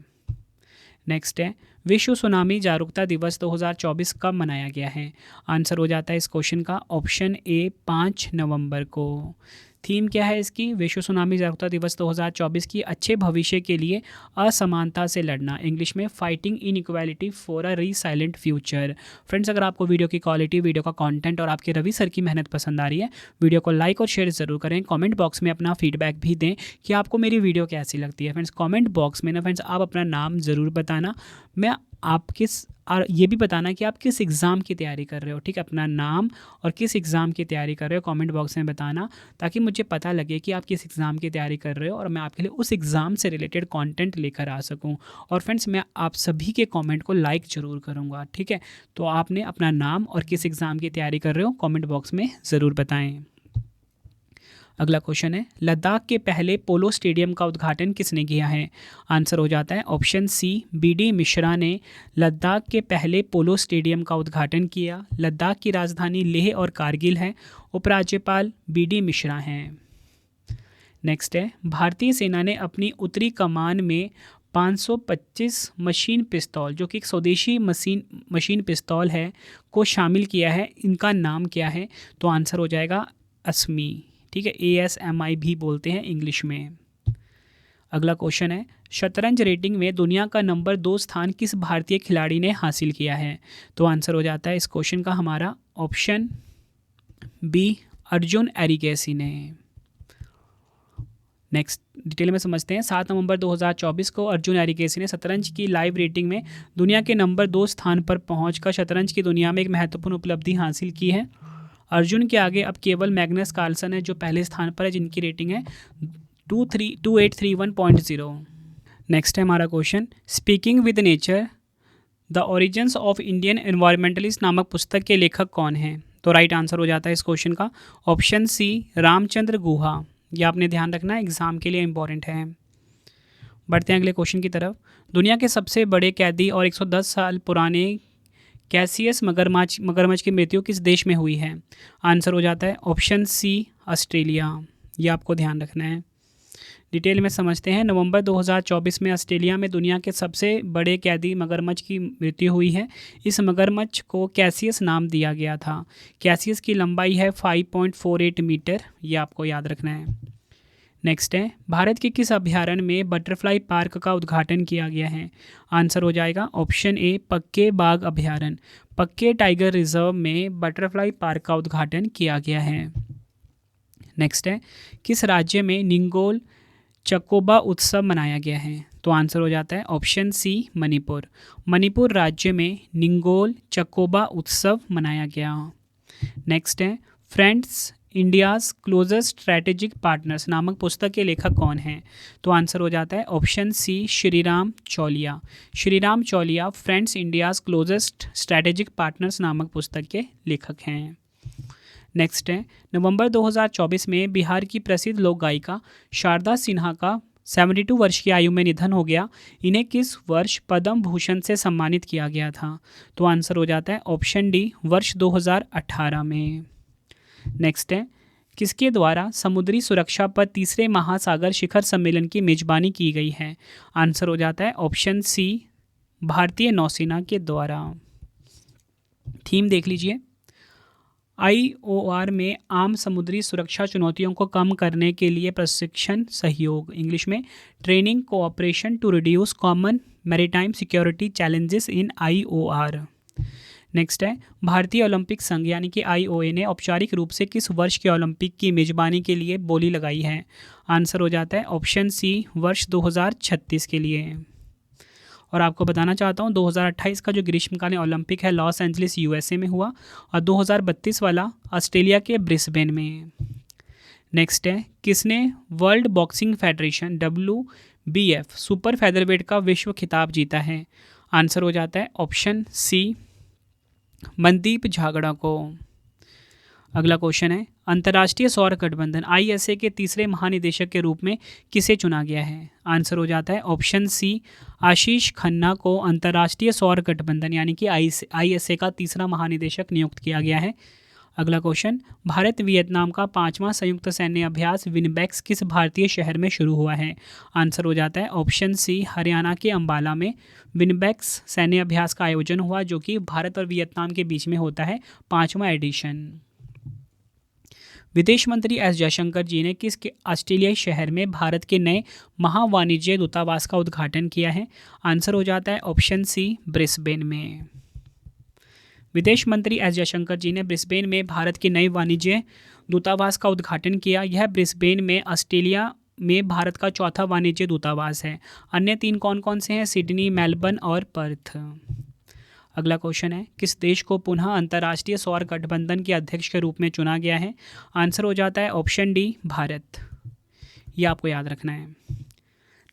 नेक्स्ट है विश्व सुनामी जागरूकता दिवस 2024 कब मनाया गया है? आंसर हो जाता है इस क्वेश्चन का ऑप्शन ए 5 नवंबर को। थीम क्या है इसकी? विश्व सुनामी जागरूकता दिवस 2024 की अच्छे भविष्य के लिए असमानता से लड़ना, इंग्लिश में fighting inequality for a resilient future. Friends, अगर आपको वीडियो की क्वालिटी, वीडियो का कंटेंट और आपके रवि सर की मेहनत पसंद आ रही है, वीडियो को लाइक और शेयर ज़रूर करें। कमेंट बॉक्स में अपना फीडबैक भी दें कि आपको मेरी वीडियो कैसी लगती है। फ्रेंड्स, कमेंट बॉक्स में ना फ्रेंड्स आप अपना नाम ज़रूर बताना, मैं आप किस और ये भी बताना कि आप किस एग्ज़ाम की तैयारी कर रहे हो, ठीक है? अपना नाम और किस एग्ज़ाम की तैयारी कर रहे हो कमेंट बॉक्स में बताना, ताकि मुझे पता लगे कि आप किस एग्ज़ाम की तैयारी कर रहे हो और मैं आपके लिए उस एग्ज़ाम से रिलेटेड कंटेंट लेकर आ सकूं। और फ्रेंड्स, मैं आप सभी के कमेंट को लाइक ज़रूर करूंगा, ठीक है? तो आपने अपना नाम और किस एग्ज़ाम की तैयारी कर रहे हो कमेंट बॉक्स में ज़रूर बताएँ। अगला क्वेश्चन है, लद्दाख के पहले पोलो स्टेडियम का उद्घाटन किसने किया है? आंसर हो जाता है ऑप्शन सी, बी.डी. मिश्रा ने लद्दाख के पहले पोलो स्टेडियम का उद्घाटन किया। लद्दाख की राजधानी लेह और कारगिल है। उपराज्यपाल बी.डी. मिश्रा हैं। नेक्स्ट है, भारतीय सेना ने अपनी उत्तरी कमान में 525 मशीन पिस्तौल, जो कि एक स्वदेशी मशीन पिस्तौल है, को शामिल किया है। इनका नाम क्या है? तो आंसर हो जाएगा असमी। ठीक है, ASMI भी बोलते हैं इंग्लिश में। अगला क्वेश्चन है, शतरंज रेटिंग में दुनिया का नंबर 2 स्थान किस भारतीय खिलाड़ी ने हासिल किया है? तो आंसर हो जाता है इस क्वेश्चन का हमारा ऑप्शन बी, अर्जुन एरिगेसी ने। नेक्स्ट डिटेल में समझते हैं। 7 नवंबर 2024 को अर्जुन एरिगेसी ने शतरंज की लाइव रेटिंग में दुनिया के नंबर 2 स्थान पर पहुंचकर शतरंज की दुनिया में एक महत्वपूर्ण उपलब्धि हासिल की है। अर्जुन के आगे अब केवल मैग्नस कार्लसन है जो पहले स्थान पर है, जिनकी रेटिंग है 2831.0। नेक्स्ट है हमारा question, speaking with nature the origins of Indian environmentalist नामक पुस्तक के लेखक कौन हैं? तो राइट आंसर हो जाता है इस क्वेश्चन का ऑप्शन सी, रामचंद्र गुहा। यह आपने ध्यान रखना, एग्जाम के लिए इंपॉर्टेंट है। बढ़ते हैं अगले क्वेश्चन की तरफ। दुनिया के सबसे बड़े कैदी और 110 साल पुराने कैसियस मगरमच्छ की मृत्यु किस देश में हुई है? आंसर हो जाता है ऑप्शन सी, ऑस्ट्रेलिया। ये आपको ध्यान रखना है। डिटेल में समझते हैं। नवंबर 2024 में ऑस्ट्रेलिया में दुनिया के सबसे बड़े कैदी मगरमच्छ की मृत्यु हुई है। इस मगरमच्छ को कैसियस नाम दिया गया था। कैसियस की लंबाई है 5.48 मीटर। ये आपको याद रखना है। नेक्स्ट है, भारत के किस अभयारण्य में बटरफ्लाई पार्क का उद्घाटन किया गया है? आंसर हो जाएगा ऑप्शन ए, पक्के बाघ अभयारण्य। पक्के टाइगर रिजर्व में बटरफ्लाई पार्क का उद्घाटन किया गया है। नेक्स्ट है, किस राज्य में निंगोल चकोबा उत्सव मनाया गया है? तो आंसर हो जाता है ऑप्शन सी, मणिपुर। मणिपुर राज्य में निंगोल चकोबा उत्सव मनाया गया। नेक्स्ट है, friends India's closest strategic partners नामक पुस्तक के लेखक कौन हैं? तो आंसर हो जाता है option C, Shriram Chauliya. Shriram Chauliya friends India's closest strategic partners नामक पुस्तक के लेखक हैं। नेक्स्ट है, नवंबर 2024 में बिहार की प्रसिद्ध लोक गायिका शारदा सिन्हा का 72 वर्ष की आयु में निधन हो गया। इन्हें किस वर्ष पद्म भूषण से सम्मानित किया गया था? तो आंसर हो जाता है ऑप्शन डी, वर्ष 2018 में। नेक्स्ट है, किसके द्वारा समुद्री सुरक्षा पर तीसरे महासागर शिखर सम्मेलन की मेजबानी की गई है? आंसर हो जाता है ऑप्शन सी, भारतीय नौसेना के द्वारा। थीम देख लीजिए, IOR में आम समुद्री सुरक्षा चुनौतियों को कम करने के लिए प्रशिक्षण सहयोग, इंग्लिश में training cooperation to reduce common maritime security challenges in IOR। Next है, भारतीय ओलंपिक संघ यानी कि IOA ने औपचारिक रूप से किस वर्ष के ओलंपिक की मेजबानी के लिए बोली लगाई है? आंसर हो जाता है ऑप्शन सी, वर्ष 2036 के लिए। और आपको बताना चाहता हूँ 2028 का जो ग्रीष्मकालीन ओलंपिक है लॉस एंजलिस USA में हुआ और 2032 वाला ऑस्ट्रेलिया के ब्रिस्बेन में। नेक्स्ट है, किसने world boxing federation WBF super featherweight का विश्व खिताब जीता है? आंसर हो जाता है ऑप्शन सी, मनदीप झागड़ा को। अगला क्वेश्चन है, अंतर्राष्ट्रीय सौर गठबंधन ISA के तीसरे महानिदेशक के रूप में किसे चुना गया है? आंसर हो जाता है ऑप्शन सी, आशीष खन्ना को अंतर्राष्ट्रीय सौर गठबंधन यानी कि ISA का तीसरा महानिदेशक नियुक्त किया गया है। अगला क्वेश्चन, भारत वियतनाम का 5वां संयुक्त सैन्य अभ्यास विनबैक्स किस भारतीय शहर में शुरू हुआ है? आंसर हो जाता है ऑप्शन सी, हरियाणा के अंबाला में विनबैक्स सैन्य अभ्यास का आयोजन हुआ, जो कि भारत और वियतनाम के बीच में होता है 5वां एडिशन। विदेश मंत्री S जयशंकर जी ने किस ऑस्ट्रेलियाई शहर में भारत के नए महावाणिज्य दूतावास का उद्घाटन किया है? आंसर हो जाता है ऑप्शन सी, ब्रिस्बेन में। विदेश मंत्री S जयशंकर जी ने ब्रिस्बेन में भारत के नए वाणिज्य दूतावास का उद्घाटन किया। यह ब्रिस्बेन में ऑस्ट्रेलिया में भारत का चौथा वाणिज्य दूतावास है। अन्य 3 कौन कौन से हैं? सिडनी, मेलबर्न और पर्थ। अगला क्वेश्चन है, किस देश को पुनः अंतर्राष्ट्रीय सौर गठबंधन के अध्यक्ष के रूप में चुना गया है? आंसर हो जाता है ऑप्शन डी, भारत। ये आपको याद रखना है।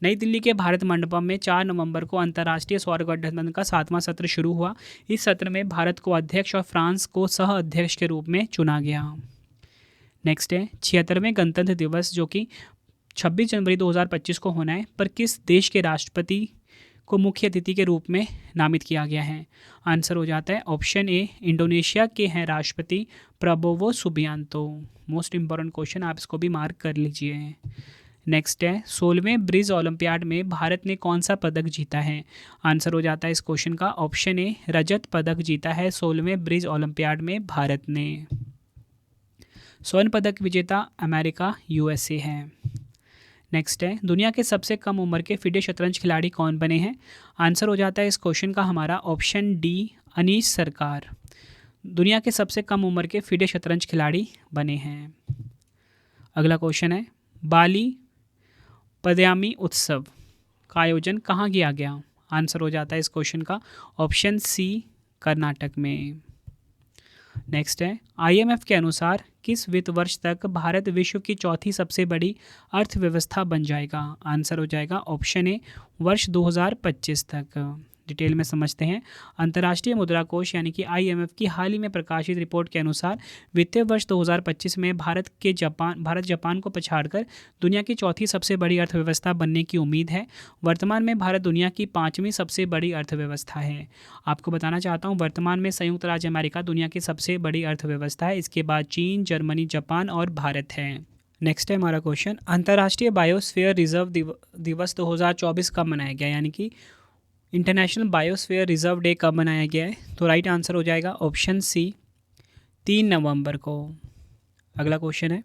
नई दिल्ली के भारत मंडपम में 4 नवंबर को अंतर्राष्ट्रीय सौर गठबंधन का 7वां सत्र शुरू हुआ। इस सत्र में भारत को अध्यक्ष और फ्रांस को सह अध्यक्ष के रूप में चुना गया। नेक्स्ट है 76वें गणतंत्र दिवस जो कि 26 जनवरी 2025 को होना है, पर किस देश के राष्ट्रपति को मुख्य अतिथि के रूप में नामित किया गया है? आंसर हो जाता है ऑप्शन ए, इंडोनेशिया के हैं राष्ट्रपति Prabowo Subianto. Most important question, आप इसको भी मार्क कर लीजिए। नेक्स्ट है 16वें ब्रिज ओलंपियाड में भारत ने कौन सा पदक जीता है? आंसर हो जाता है इस क्वेश्चन का ऑप्शन ए, रजत पदक जीता है 16वें ब्रिज ओलंपियाड में भारत ने। स्वर्ण पदक विजेता अमेरिका यूएसए है। नेक्स्ट है दुनिया के सबसे कम उम्र के फिडे शतरंज खिलाड़ी कौन बने हैं? आंसर हो जाता है इस क्वेश्चन का हमारा ऑप्शन डी, अनीश सरकार दुनिया के सबसे कम उम्र के फिडे शतरंज खिलाड़ी बने हैं। अगला क्वेश्चन है बाली पदयामी उत्सव का आयोजन कहाँ किया गया? आंसर हो जाता है इस क्वेश्चन का ऑप्शन सी, कर्नाटक में। नेक्स्ट है आईएमएफ के अनुसार किस वित्त वर्ष तक भारत विश्व की चौथी सबसे बड़ी अर्थव्यवस्था बन जाएगा? आंसर हो जाएगा ऑप्शन ए, वर्ष 2025 तक। डिटेल में समझते हैं। अंतर्राष्ट्रीय मुद्रा कोष यानी कि आईएमएफ की हाल ही में प्रकाशित रिपोर्ट के अनुसार वित्तीय वर्ष 2025 में भारत जापान को पछाड़कर दुनिया की चौथी सबसे बड़ी अर्थव्यवस्था बनने की उम्मीद है। वर्तमान में भारत दुनिया की 5वीं सबसे बड़ी अर्थव्यवस्था है। आपको बताना चाहता हूँ वर्तमान में संयुक्त राज्य अमेरिका दुनिया की सबसे बड़ी अर्थव्यवस्था है। इसके बाद चीन, जर्मनी, जापान और भारत है। नेक्स्ट है हमारा क्वेश्चन अंतर्राष्ट्रीय बायोस्फीयर रिजर्व दिवस 2024 कब मनाया गया, यानी कि इंटरनेशनल बायोस्फीयर रिजर्व डे कब मनाया गया है? तो राइट आंसर हो जाएगा ऑप्शन सी, 3 नवंबर को। अगला क्वेश्चन है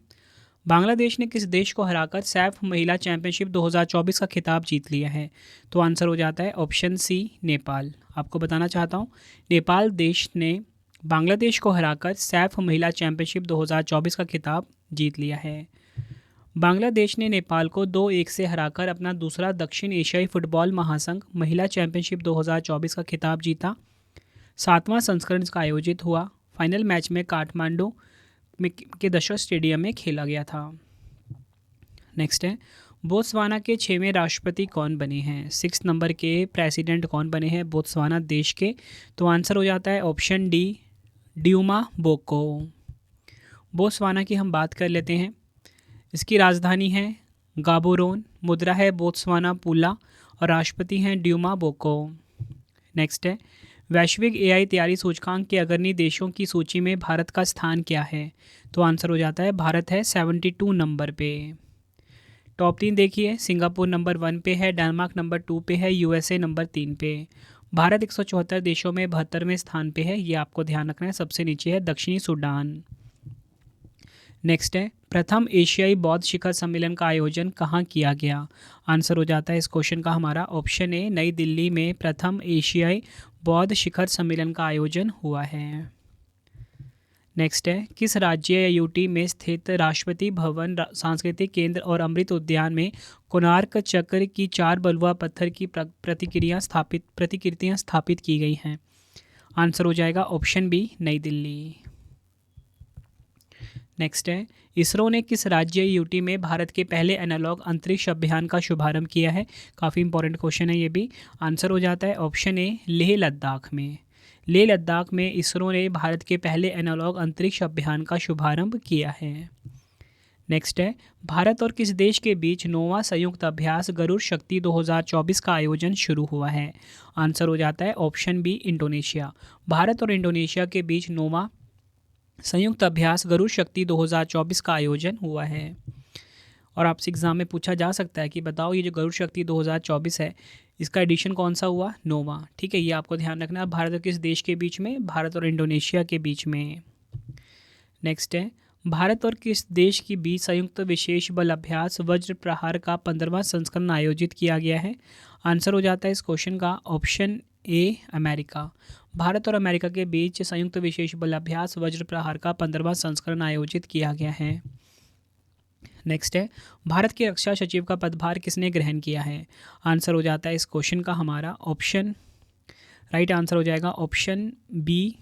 बांग्लादेश ने किस देश को हराकर सैफ महिला चैंपियनशिप 2024 का खिताब जीत लिया है? तो आंसर हो जाता है ऑप्शन सी, नेपाल। आपको बताना चाहता हूँ नेपाल देश ने बांग्लादेश को हराकर सैफ महिला चैंपियनशिप 2024 का खिताब जीत लिया है। बांग्लादेश ने नेपाल को 2-1 से हराकर अपना दूसरा दक्षिण एशियाई फुटबॉल महासंघ महिला चैंपियनशिप 2024 का खिताब जीता। 7वां संस्करण का आयोजित हुआ। फाइनल मैच में काठमांडू के दशरथ स्टेडियम में खेला गया था। नेक्स्ट है बोत्सवाना के 6वें राष्ट्रपति कौन बने हैं? 6 नंबर के प्रेसिडेंट कौन बने हैं बोत्सवाना देश के? तो आंसर हो जाता है option D, Dumas Boko. Botswana की हम बात कर लेते हैं। इसकी राजधानी है गाबोरोन, मुद्रा है बोत्सवाना पुला और राष्ट्रपति हैं ड्यूमा बोको। नेक्स्ट है वैश्विक एआई तैयारी सूचकांक के अग्रणी देशों की सूची में भारत का स्थान क्या है? तो आंसर हो जाता है भारत है 72 नंबर पे। टॉप 3 देखिए, सिंगापुर नंबर 1 पे है, डेनमार्क नंबर 2 पे है, यूएसए नंबर 3 पे। भारत 174 देशों में 72वें स्थान पे है, ये आपको ध्यान रखना है। सबसे नीचे है दक्षिणी सूडान। नेक्स्ट है प्रथम एशियाई बौद्ध शिखर सम्मेलन का आयोजन कहाँ किया गया? आंसर हो जाता है इस क्वेश्चन का हमारा ऑप्शन ए, नई दिल्ली में प्रथम एशियाई बौद्ध शिखर सम्मेलन का आयोजन हुआ है। नेक्स्ट है किस राज्य या यूटी में स्थित राष्ट्रपति भवन, सांस्कृतिक केंद्र और अमृत उद्यान में कोणार्क चक्र की 4 बलुआ पत्थर की प्रतिकृतियां स्थापित की गई हैं? आंसर हो जाएगा ऑप्शन बी, नई दिल्ली। नेक्स्ट है इसरो ने किस राज्य यूटी में भारत के पहले एनालॉग अंतरिक्ष अभियान का शुभारंभ किया है? काफ़ी इंपॉर्टेंट क्वेश्चन है ये भी। आंसर हो जाता है ऑप्शन ए, लेह लद्दाख में। लेह लद्दाख में इसरो ने भारत के पहले एनालॉग अंतरिक्ष अभियान का शुभारंभ किया है। नेक्स्ट है भारत और किस देश के बीच 9वां संयुक्त अभ्यास गरुड़ शक्ति 2024 का आयोजन शुरू हुआ है? आंसर हो जाता है ऑप्शन बी, इंडोनेशिया। भारत और इंडोनेशिया के बीच 9वां संयुक्त अभ्यास गरुड़ शक्ति 2024 का आयोजन हुआ है। और आपसे एग्जाम में पूछा जा सकता है कि बताओ ये जो गरुड़ शक्ति 2024 है इसका एडिशन कौन सा हुआ? 9वां। ठीक है, ये आपको ध्यान रखना है। भारत और किस देश के बीच में? भारत और इंडोनेशिया के बीच में। नेक्स्ट है भारत और किस देश के बीच संयुक्त विशेष बल अभ्यास वज्र प्रहार का 15वां संस्करण आयोजित किया गया है? आंसर हो जाता है इस क्वेश्चन का ऑप्शन ए, अमेरिका। भारत और अमेरिका के बीच संयुक्त विशेष बल अभ्यास वज्र प्रहार का 15वां संस्करण आयोजित किया गया है। नेक्स्ट है भारत के रक्षा सचिव का पदभार किसने ग्रहण किया है? आंसर हो जाता है इस क्वेश्चन का हमारा ऑप्शन, राइट आंसर हो जाएगा ऑप्शन बी,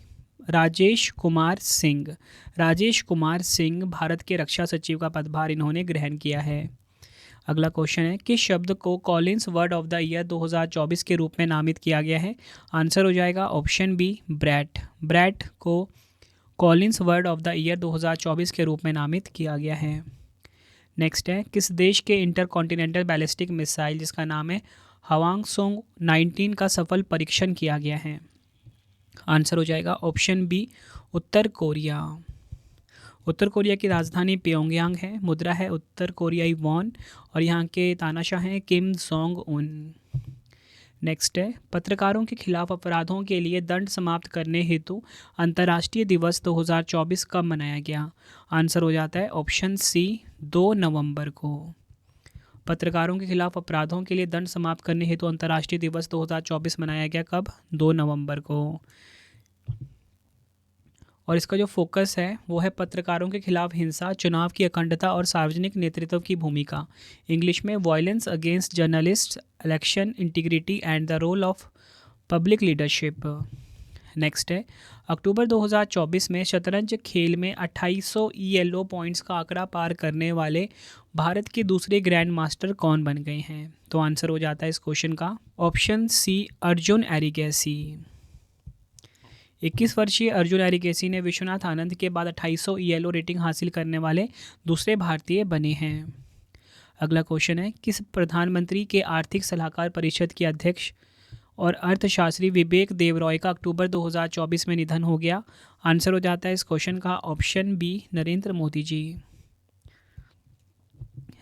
राजेश कुमार सिंह। राजेश कुमार सिंह भारत के रक्षा सचिव का पदभार इन्होंने ग्रहण किया है। अगला क्वेश्चन है किस शब्द को Collins word of the year 2024 के रूप में नामित किया गया है? आंसर हो जाएगा ऑप्शन बी, ब्रैट। ब्रैट को Collins word of the year 2024 के रूप में नामित किया गया है। नेक्स्ट है, किस देश के इंटरकॉन्टिनेंटल बैलिस्टिक मिसाइल जिसका नाम है हवांगसोंग 19 का सफल परीक्षण किया गया है? आंसर हो जाएगा ऑप्शन बी, उत्तर कोरिया। उत्तर कोरिया की राजधानी प्योंगयांग है, मुद्रा है उत्तर कोरियाई वॉन और यहाँ के तानाशाह हैं किम जोंग उन। नेक्स्ट है, पत्रकारों के खिलाफ अपराधों के लिए दंड समाप्त करने हेतु अंतर्राष्ट्रीय दिवस 2024 कब मनाया गया? आंसर हो जाता है ऑप्शन सी, 2 नवंबर को। पत्रकारों के खिलाफ अपराधों के लिए दंड समाप्त करने हेतु अंतर्राष्ट्रीय दिवस 2024 मनाया गया कब? 2 नवंबर को। और इसका जो फोकस है वो है पत्रकारों के खिलाफ हिंसा, चुनाव की अखंडता और सार्वजनिक नेतृत्व की भूमिका। इंग्लिश में violence against journalist, election integrity and the role of public leadership. Next है, अक्टूबर 2024 में शतरंज खेल में 2800 ELO पॉइंट्स का आंकड़ा पार करने वाले भारत के दूसरे ग्रैंड मास्टर कौन बन गए हैं? तो आंसर हो जाता है इस क्वेश्चन का ऑप्शन सी, अर्जुन एरिगेसी। 21 वर्षीय अर्जुन एरिगेसी ने विश्वनाथ आनंद के बाद 2800 ELO रेटिंग हासिल करने वाले दूसरे भारतीय बने हैं। अगला क्वेश्चन है, किस प्रधानमंत्री के आर्थिक सलाहकार परिषद के अध्यक्ष और अर्थशास्त्री विवेक देबरॉय का अक्टूबर 2024 में निधन हो गया? आंसर हो जाता है इस क्वेश्चन का option B, Narendra Modi ji.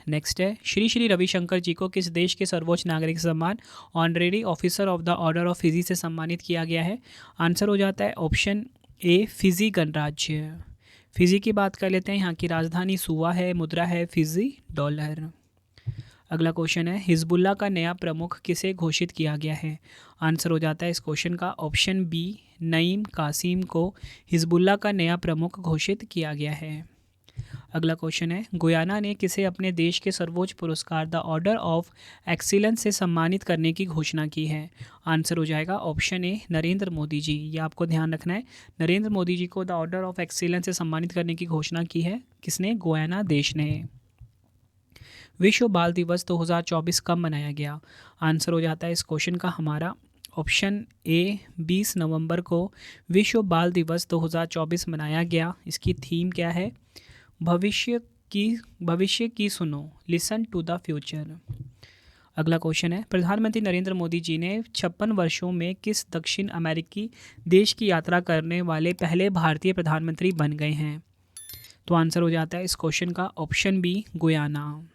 Next है, श्री श्री रविशंकर जी को किस देश के सर्वोच्च नागरिक सम्मान honorary officer of the order of Fiji से सम्मानित किया गया है? आंसर हो जाता है ऑप्शन ए, फिजी गणराज्य। फिजी की बात कर लेते हैं, यहाँ की राजधानी सुवा है, मुद्रा है फिजी डॉलर। अगला क्वेश्चन है, हिजबुल्लाह का नया प्रमुख किसे घोषित किया गया है? आंसर हो जाता है इस क्वेश्चन का ऑप्शन बी, नईम कासिम को हिजबुल्लाह का नया प्रमुख घोषित किया गया है। अगला क्वेश्चन है, गुयाना ने किसे अपने देश के सर्वोच्च पुरस्कार द ऑर्डर ऑफ एक्सीलेंस से सम्मानित करने की घोषणा की है? आंसर हो जाएगा ऑप्शन ए, नरेंद्र मोदी जी। ये आपको ध्यान रखना है, नरेंद्र मोदी जी को द ऑर्डर ऑफ एक्सीलेंस से सम्मानित करने की घोषणा की है किसने? गुयाना देश ने। विश्व बाल दिवस 2024 कब मनाया गया? आंसर हो जाता है इस क्वेश्चन का हमारा ऑप्शन ए, 20 नवंबर को विश्व बाल दिवस 2024 मनाया गया। इसकी थीम क्या है? भविष्य की सुनो, लिसन टू द फ्यूचर। अगला क्वेश्चन है, प्रधानमंत्री नरेंद्र मोदी जी ने 56 वर्षों में किस दक्षिण अमेरिकी देश की यात्रा करने वाले पहले भारतीय प्रधानमंत्री बन गए हैं? तो आंसर हो जाता है इस क्वेश्चन का ऑप्शन बी, गुयाना।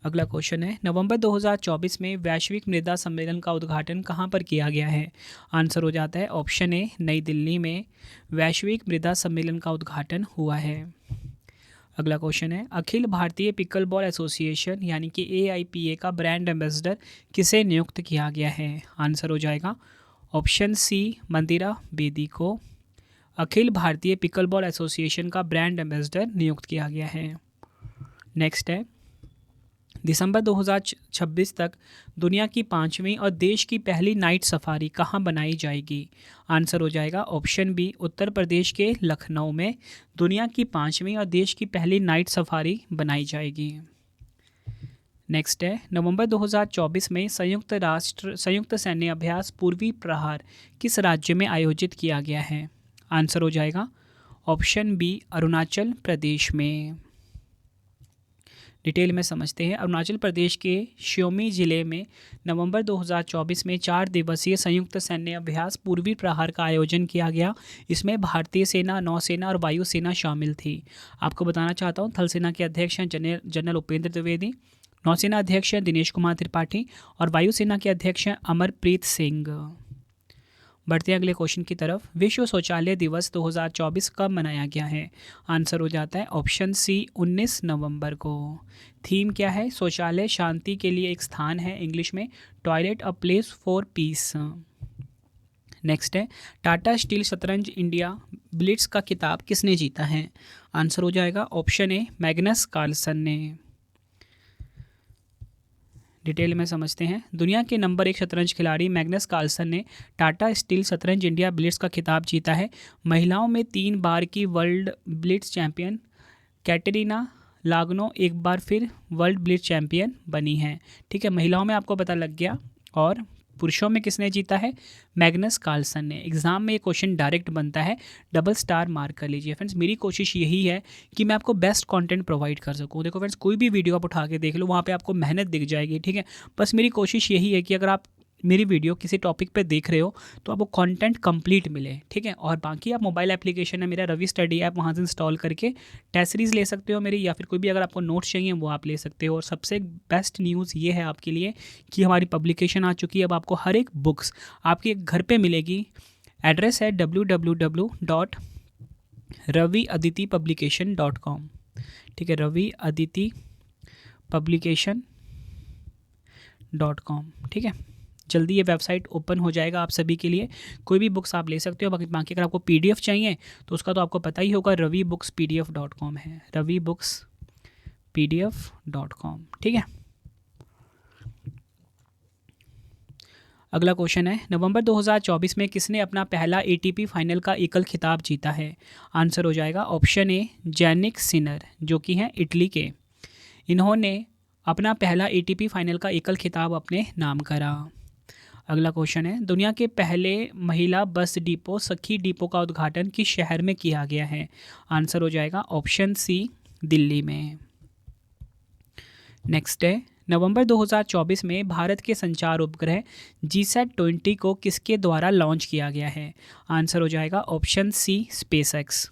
अगला क्वेश्चन है, नवंबर 2024 में वैश्विक मृदा सम्मेलन का उद्घाटन कहाँ पर किया गया है? आंसर हो जाता है ऑप्शन ए, नई दिल्ली में वैश्विक मृदा सम्मेलन का उद्घाटन हुआ है। अगला क्वेश्चन है, Akhil Bharatiya pickle ball association यानी कि AIPA का ब्रांड एम्बेसडर किसे नियुक्त किया गया है? आंसर हो जाएगा ऑप्शन सी, मंदिरा बेदी को Akhil Bharatiya pickle ball association का ब्रांड एम्बेसडर नियुक्त किया गया है। नेक्स्ट है, दिसंबर 2026 तक दुनिया की 5वीं और देश की पहली नाइट सफारी कहाँ बनाई जाएगी? आंसर हो जाएगा ऑप्शन बी, उत्तर प्रदेश के लखनऊ में दुनिया की 5वीं और देश की पहली नाइट सफारी बनाई जाएगी। नेक्स्ट है, नवंबर 2024 में संयुक्त सैन्य अभ्यास पूर्वी प्रहार किस राज्य में आयोजित किया गया है? आंसर हो जाएगा ऑप्शन बी, अरुणाचल प्रदेश में। डिटेल में समझते हैं, अरुणाचल प्रदेश के श्योमी जिले में नवंबर 2024 में 4 दिवसीय संयुक्त सैन्य अभ्यास पूर्वी प्रहार का आयोजन किया गया। इसमें भारतीय सेना, नौसेना और वायुसेना शामिल थी। आपको बताना चाहता हूँ, थल सेना के अध्यक्ष हैं जनरल उपेंद्र द्विवेदी, नौसेना अध्यक्ष हैं दिनेश कुमार त्रिपाठी और वायुसेना के अध्यक्ष हैं अमरप्रीत सिंह। बढ़ते हैं अगले क्वेश्चन की तरफ, विश्व शौचालय दिवस 2024 कब मनाया गया है? आंसर हो जाता है ऑप्शन सी, 19 नवंबर को। थीम क्या है? शौचालय शांति के लिए एक स्थान है, इंग्लिश में toilet a place for piece. Next है, टाटा स्टील शतरंज इंडिया ब्लिट्स का खिताब किसने जीता है? आंसर हो जाएगा ऑप्शन ए, मैग्नस कार्लसन ने। डिटेल में समझते हैं, दुनिया के नंबर 1 शतरंज खिलाड़ी मैग्नस कार्लसन ने टाटा स्टील शतरंज इंडिया ब्लिट्स का खिताब जीता है। महिलाओं में 3 बार की वर्ल्ड ब्लिट्स चैंपियन कैटरीना लागनो एक बार फिर वर्ल्ड ब्लिट्स चैंपियन बनी हैं। ठीक है, महिलाओं में आपको पता लग गया। और पुरुषों में किसने जीता है? मैग्नस कार्लसन ने। एग्जाम में ये क्वेश्चन डायरेक्ट बनता है, डबल स्टार मार्क कर लीजिए फ्रेंड्स। मेरी कोशिश यही है कि मैं आपको बेस्ट कंटेंट प्रोवाइड कर सकूं। देखो फ्रेंड्स, कोई भी वीडियो आप उठा के देख लो, वहाँ पे आपको मेहनत दिख जाएगी, ठीक है। बस मेरी कोशिश यही है कि अगर आप मेरी वीडियो किसी टॉपिक पे देख रहे हो तो आपको कंटेंट कंप्लीट मिले, ठीक है। और बाकी आप मोबाइल एप्लीकेशन है मेरा रवि स्टडी ऐप, वहाँ से इंस्टॉल करके टेस्ट सीरीज़ ले सकते हो मेरी, या फिर कोई भी अगर आपको नोट्स चाहिए वो आप ले सकते हो। और सबसे बेस्ट न्यूज़ ये है आपके लिए कि हमारी पब्लिकेशन आ चुकी है। अब आपको हर एक बुक्स आपके घर पे मिलेगी। एड्रेस है www.raviaditipublication.com, ठीक है, raviaditipublication.com, ठीक है। जल्दी ये वेबसाइट ओपन हो जाएगा आप सभी के लिए, कोई भी बुक्स आप ले सकते हो। बाकी अगर आपको PDF चाहिए तो उसका तो आपको पता ही होगा, ravibookspdf.com है, ravibookspdf.com, ठीक है। अगला क्वेश्चन है, नवंबर 2024 में किसने अपना पहला ATP फाइनल का एकल खिताब जीता है? आंसर हो जाएगा ऑप्शन ए जैनिक सिनर, जो कि हैं इटली के। इन्होंने अपना पहला ATP फाइनल का एकल खिताब अपने नाम करा। अगला क्वेश्चन है, दुनिया के पहले महिला बस डिपो सखी डिपो का उद्घाटन किस शहर में किया गया है? आंसर हो जाएगा ऑप्शन सी दिल्ली में। नेक्स्ट है, नवंबर 2024 में भारत के संचार उपग्रह GSAT-20 को किसके द्वारा लॉन्च किया गया है? आंसर हो जाएगा ऑप्शन सी स्पेसएक्स।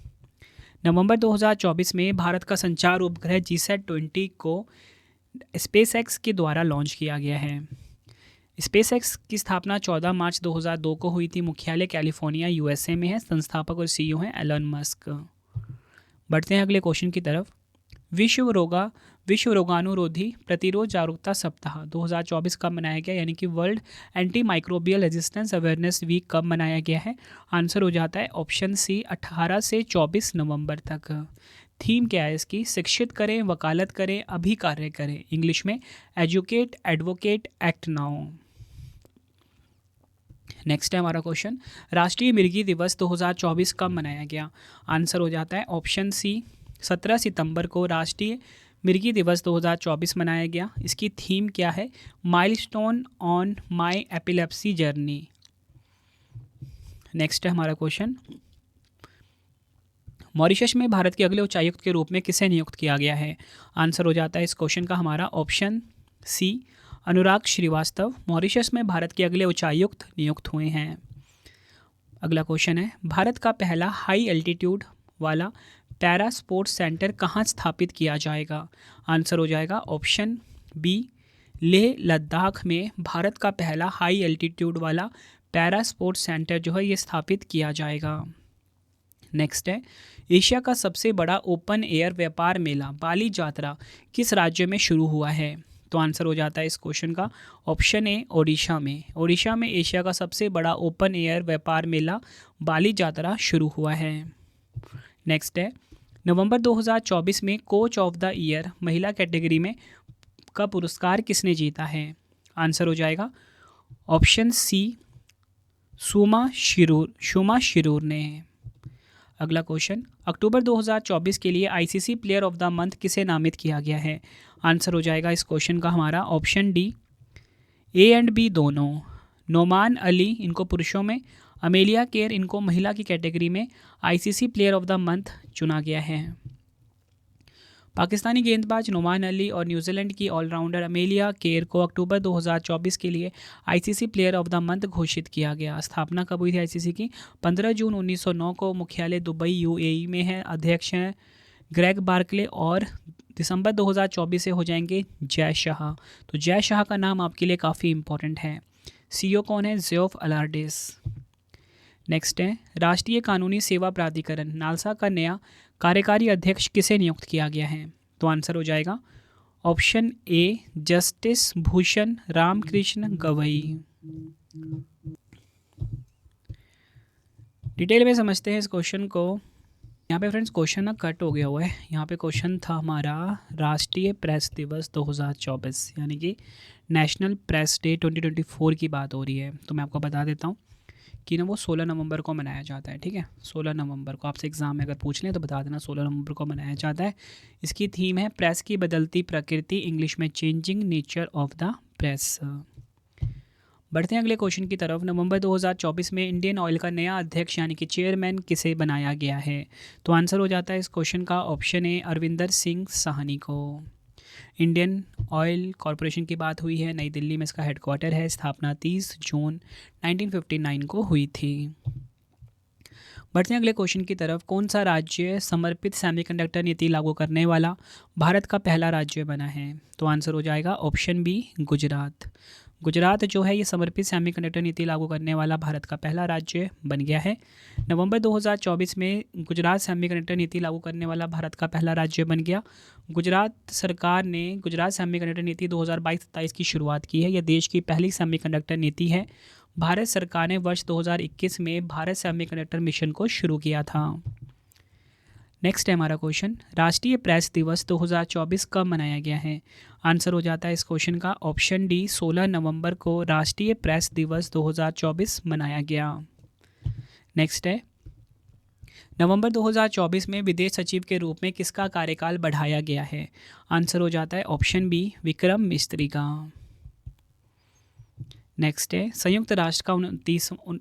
नवंबर 2024 में भारत का संचार उपग्रह GSAT-20 को स्पेसएक्स के द्वारा लॉन्च किया गया है। स्पेसएक्स की स्थापना 14 मार्च 2002 को हुई थी। मुख्यालय कैलिफोर्निया USA में है। संस्थापक और CEO हैं एलन मस्क। बढ़ते हैं अगले क्वेश्चन की तरफ। विश्व रोगाणुरोधी प्रतिरोध जागरूकता सप्ताह 2024 कब मनाया गया, यानी कि world anti microbial resistance awareness week कब मनाया गया है? आंसर हो जाता है ऑप्शन सी 18 से 24 नवंबर तक। थीम क्या है इसकी? शिक्षित करें, वकालत करें, अभी कार्य करें। इंग्लिश में educate, advocate, act now. Next है हमारा क्वेश्चन, राष्ट्रीय मिर्गी दिवस 2024 कब मनाया गया? आंसर हो जाता है ऑप्शन सी 17 सितंबर को राष्ट्रीय मिर्गी दिवस 2024 मनाया गया। इसकी थीम क्या है? Milestone on my epilepsy journey. Next है हमारा क्वेश्चन, मॉरिशस में भारत के अगले उच्चायुक्त के रूप में किसे नियुक्त किया गया है? आंसर हो जाता है इस क्वेश्चन का हमारा ऑप्शन सी अनुराग श्रीवास्तव। मॉरिशस में भारत के अगले उच्चायुक्त नियुक्त हुए हैं। अगला क्वेश्चन है, भारत का पहला हाई एल्टीट्यूड वाला पैरा स्पोर्ट्स सेंटर कहाँ स्थापित किया जाएगा? आंसर हो जाएगा ऑप्शन बी लेह लद्दाख में भारत का पहला हाई एल्टीट्यूड वाला पैरा स्पोर्ट्स सेंटर जो है ये स्थापित किया जाएगा। नेक्स्ट है, एशिया का सबसे बड़ा ओपन एयर व्यापार मेला बाली जात्रा किस राज्य में शुरू हुआ है? तो आंसर हो जाता है इस क्वेश्चन का ऑप्शन ए ओडिशा में। ओडिशा में एशिया का सबसे बड़ा ओपन एयर व्यापार मेला बाली जात्रा शुरू हुआ है। नेक्स्ट है, नवंबर 2024 में कोच ऑफ द ईयर महिला कैटेगरी में का पुरस्कार किसने जीता है? आंसर हो जाएगा ऑप्शन सी शुमा शिरूर ने। अगला क्वेश्चन, अक्टूबर 2024 के लिए ICC player of the month किसे नामित किया गया है? आंसर हो जाएगा इस क्वेश्चन का हमारा option D A and B दोनों। नोमान अली इनको पुरुषों में, अमेलिया केर इनको महिला की कैटेगरी में ICC player of the month चुना गया है। पाकिस्तानी गेंदबाज नोमान अली और न्यूजीलैंड की ऑलराउंडर अमेलिया केर को अक्टूबर 2024 के लिए ICC player of the month घोषित किया गया। स्थापना कब हुई थी ICC की? 15 जून 1909 को। मुख्यालय दुबई UAE में है। अध्यक्ष हैं ग्रेग बार्कले और दिसंबर 2024 से हो जाएंगे जय शाह। तो जय शाह का नाम आपके लिए काफ़ी इंपॉर्टेंट है। CEO कौन है? ज़ेफ अलार्डिस। नेक्स्ट है, राष्ट्रीय कानूनी सेवा प्राधिकरण नालसा का नया कार्यकारी अध्यक्ष किसे नियुक्त किया गया है? तो आंसर हो जाएगा option A justice Bhushan Ramakrishna Gavai. Detail में समझते हैं इस क्वेश्चन को। यहाँ पे फ्रेंड्स क्वेश्चन ना कट हो गया हुआ है। यहाँ पे क्वेश्चन था हमारा राष्ट्रीय प्रेस दिवस 2024 यानी कि नेशनल प्रेस डे 2024 की बात हो रही है। तो मैं आपको बता देता हूँ कि ना वो 16 नवंबर को मनाया जाता है। ठीक है, 16 नवंबर को आपसे एग्ज़ाम में अगर पूछ लें तो बता देना 16 नवंबर को मनाया जाता है। इसकी थीम है प्रेस की बदलती प्रकृति, इंग्लिश में changing nature of the press. बढ़ते हैं अगले क्वेश्चन की तरफ। नवंबर 2024 में इंडियन ऑयल का नया अध्यक्ष यानी कि चेयरमैन किसे बनाया गया है? तो आंसर हो जाता है इस क्वेश्चन का ऑप्शन ए अरविंदर सिंह साहनी को। इंडियन ऑयल कॉरपोरेशन की बात हुई है, नई दिल्ली में इसका हेडक्वार्टर है, स्थापना 30 जून 1959 को हुई थी। बढ़ते हैं अगले क्वेश्चन की तरफ। कौन सा राज्य समर्पित सेमीकंडक्टर नीति लागू करने वाला भारत का पहला राज्य बना है? तो आंसर हो जाएगा ऑप्शन बी गुजरात। गुजरात जो है ये समर्पित सेमीकंडक्टर नीति लागू करने वाला भारत का पहला राज्य बन गया है। नवंबर 2024 में गुजरात सेमीकंडक्टर नीति लागू करने वाला भारत का पहला राज्य बन गया। गुजरात सरकार ने गुजरात सेमीकंडक्टर नीति 2022-27 की शुरुआत की है। यह देश की पहली सेमीकंडक्टर नीति है। भारत सरकार ने वर्ष 2021 में भारत सेमीकंडक्टर मिशन को शुरू किया था। नेक्स्ट है हमारा क्वेश्चन, राष्ट्रीय प्रेस दिवस 2024 कब मनाया गया है? आंसर हो जाता है इस क्वेश्चन का ऑप्शन डी 16 नवंबर को राष्ट्रीय प्रेस दिवस 2024 मनाया गया। नेक्स्ट है, नवंबर 2024 में विदेश सचिव के रूप में किसका कार्यकाल बढ़ाया गया है? आंसर हो जाता है ऑप्शन बी विक्रम मिस्त्री का। नेक्स्ट है, संयुक्त राष्ट्र का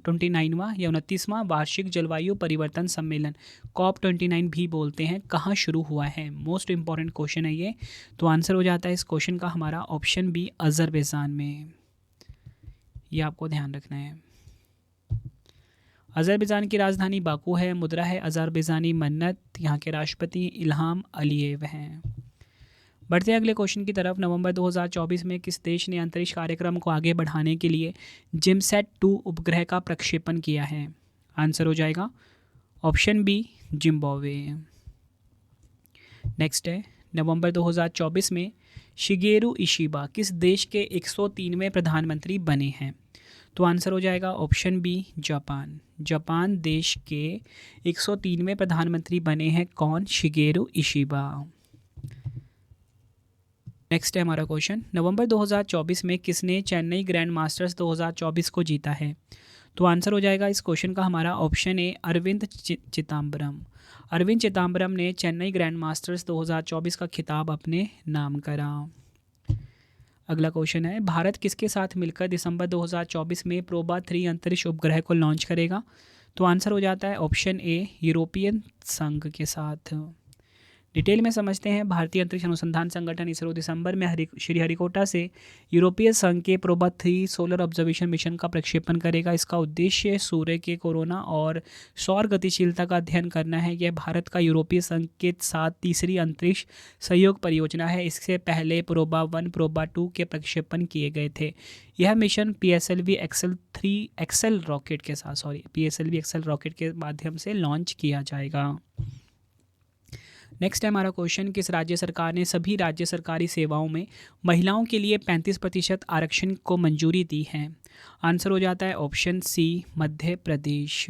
29वां या 29वां वार्षिक जलवायु परिवर्तन सम्मेलन COP29 भी बोलते हैं, कहाँ शुरू हुआ है? मोस्ट इंपॉर्टेंट क्वेश्चन है ये। तो आंसर हो जाता है इस क्वेश्चन का हमारा ऑप्शन बी अजरबैजान में। ये आपको ध्यान रखना है। अजरबैजान की राजधानी बाकू है। मुद्रा है अजरबैजानी मन्नत। यहाँ के राष्ट्रपति इल्हाम अलीयेव हैं। बढ़ते हैं अगले क्वेश्चन की तरफ। नवंबर 2024 में किस देश ने अंतरिक्ष कार्यक्रम को आगे बढ़ाने के लिए जिमसैट-2 उपग्रह का प्रक्षेपण किया है? आंसर हो जाएगा ऑप्शन बी जिम्बाब्वे। नेक्स्ट है, नवंबर 2024 में शिगेरू इशिबा किस देश के 103वें प्रधानमंत्री बने हैं? तो आंसर हो जाएगा ऑप्शन बी जापान। जापान देश के 103वें प्रधानमंत्री बने हैं कौन? Shigeru Ishiba. नेक्स्ट है हमारा क्वेश्चन, नवंबर 2024 में किसने चेन्नई ग्रैंड मास्टर्स 2024 को जीता है? तो आंसर हो जाएगा इस क्वेश्चन का हमारा ऑप्शन ए अरविंद चिदम्बरम। अरविंद चिदम्बरम ने चेन्नई ग्रैंड मास्टर्स 2024 का खिताब अपने नाम करा। अगला क्वेश्चन है, भारत किसके साथ मिलकर दिसंबर 2024 में प्रोबा 3 अंतरिक्ष उपग्रह को लॉन्च करेगा? तो आंसर हो जाता है ऑप्शन ए यूरोपियन संघ के साथ। डिटेल में समझते हैं। भारतीय अंतरिक्ष अनुसंधान संगठन इसरो दिसंबर में श्रीहरिकोटा से यूरोपीय संघ के प्रोबा 3 सोलर ऑब्जर्वेशन मिशन का प्रक्षेपण करेगा। इसका उद्देश्य सूर्य के कोरोना और सौर गतिशीलता का अध्ययन करना है। यह भारत का यूरोपीय संघ के साथ तीसरी अंतरिक्ष सहयोग परियोजना है। इससे पहले प्रोबा 1 प्रोबा 2 के प्रक्षेपण किए गए थे। यह मिशन PSLV एक्सेल रॉकेट के माध्यम से लॉन्च किया जाएगा। नेक्स्ट है हमारा क्वेश्चन, किस राज्य सरकार ने सभी राज्य सरकारी सेवाओं में महिलाओं के लिए 35% आरक्षण को मंजूरी दी है? आंसर हो जाता है option C Madhya Pradesh.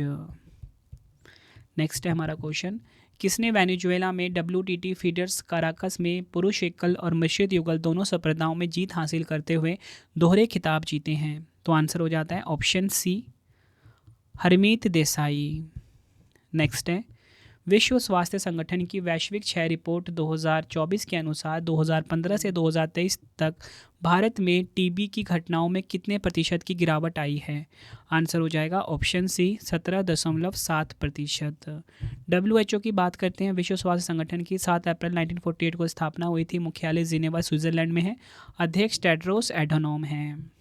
Next है हमारा क्वेश्चन, किसने वेनेजुएला में WTT फीडर्स काराकस में पुरुष एकल और मिश्रित युगल दोनों स्पर्धाओं में जीत हासिल करते हुए दोहरे खिताब जीते हैं? तो आंसर हो जाता है option C Harmeet Desai. Next है, विश्व स्वास्थ्य संगठन की वैश्विक क्षय रिपोर्ट 2024 के अनुसार 2015 से 2023 तक भारत में TB की घटनाओं में कितने प्रतिशत की गिरावट आई है? आंसर हो जाएगा ऑप्शन सी 17.7%। WHO की बात करते हैं। विश्व स्वास्थ्य संगठन की 7 अप्रैल 1948 को स्थापना हुई थी। मुख्यालय जिनेवा स्विट्जरलैंड में है। अध्यक्ष टेड्रोस एडोनोम हैं।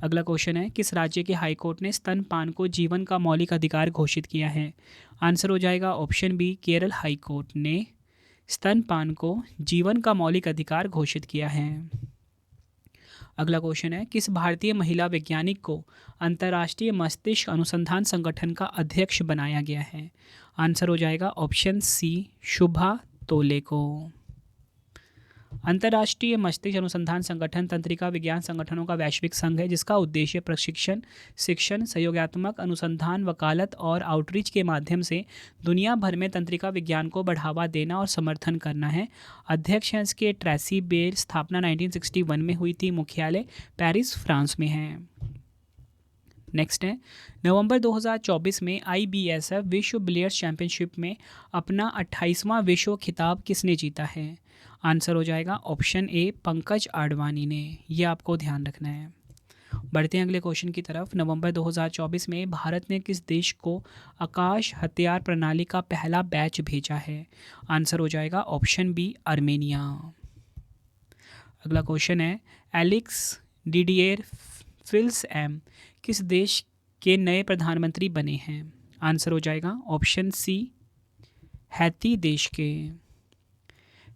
अगला क्वेश्चन है, किस राज्य के हाईकोर्ट ने स्तनपान को जीवन का मौलिक अधिकार घोषित किया है? आंसर हो जाएगा ऑप्शन बी केरल हाईकोर्ट ने स्तनपान को जीवन का मौलिक अधिकार घोषित किया है। अगला क्वेश्चन है, किस भारतीय महिला वैज्ञानिक को अंतर्राष्ट्रीय मस्तिष्क अनुसंधान संगठन का अध्यक्ष बनाया गया है? आंसर हो जाएगा ऑप्शन सी शुभा तोले को। अंतर्राष्ट्रीय मस्तिष्क अनुसंधान संगठन तंत्रिका विज्ञान संगठनों का वैश्विक संघ है, जिसका उद्देश्य प्रशिक्षण, शिक्षण, सहयोगात्मक अनुसंधान, वकालत और आउटरीच के माध्यम से दुनिया भर में तंत्रिका विज्ञान को बढ़ावा देना और समर्थन करना है। अध्यक्ष हैं इसके ट्रेसी बेल। स्थापना 1961 में हुई थी। मुख्यालय पेरिस, फ्रांस में है। नेक्स्ट है, नवंबर 2024 में IBSF विश्व बिलियर्ड्स चैंपियनशिप में अपना 28वां विश्व खिताब किसने जीता है? आंसर हो जाएगा ऑप्शन ए पंकज आडवाणी ने। यह आपको ध्यान रखना है। बढ़ते हैं अगले क्वेश्चन की तरफ। नवंबर 2024 में भारत ने किस देश को आकाश हथियार प्रणाली का पहला बैच भेजा है? आंसर हो जाएगा ऑप्शन बी, आर्मेनिया। अगला क्वेश्चन है, एलेक्स डिडिएर फिल्स-एम किस देश के नए प्रधानमंत्री बने हैं? आंसर हो जाएगा ऑप्शन सी, हैती देश के।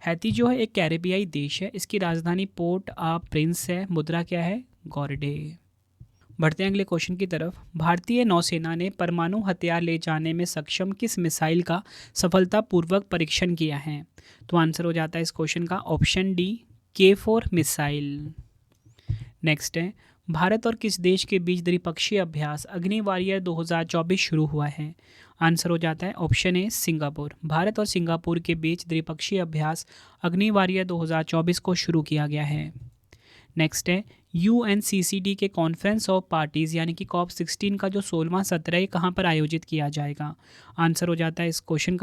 हैती जो है एक कैरेबियाई देश है, इसकी राजधानी पोर्ट आ प्रिंस है, मुद्रा क्या है? गॉर्डे। बढ़ते हैं अगले क्वेश्चन की तरफ। भारतीय नौसेना ने परमाणु हथियार ले जाने में सक्षम किस मिसाइल का सफलतापूर्वक परीक्षण किया है? तो आंसर हो जाता है इस क्वेश्चन का option D, K4 missile. Next है, भारत और किस देश के बीच द्विपक्षीय अभ्यास अग्नि वॉरियर 2024 शुरू हुआ है? आंसर हो जाता है ऑप्शन ए, सिंगापुर। भारत और सिंगापुर के बीच द्विपक्षीय अभ्यास अग्नि वॉरियर 2024 को शुरू किया गया है। नेक्स्ट है, UNCCD के कॉन्फ्रेंस ऑफ पार्टीज़ यानी कि COP16 का जो 16वां सत्र है कहाँ पर आयोजित किया जाएगा? आंसर हो जाता है इस क्वेश्चन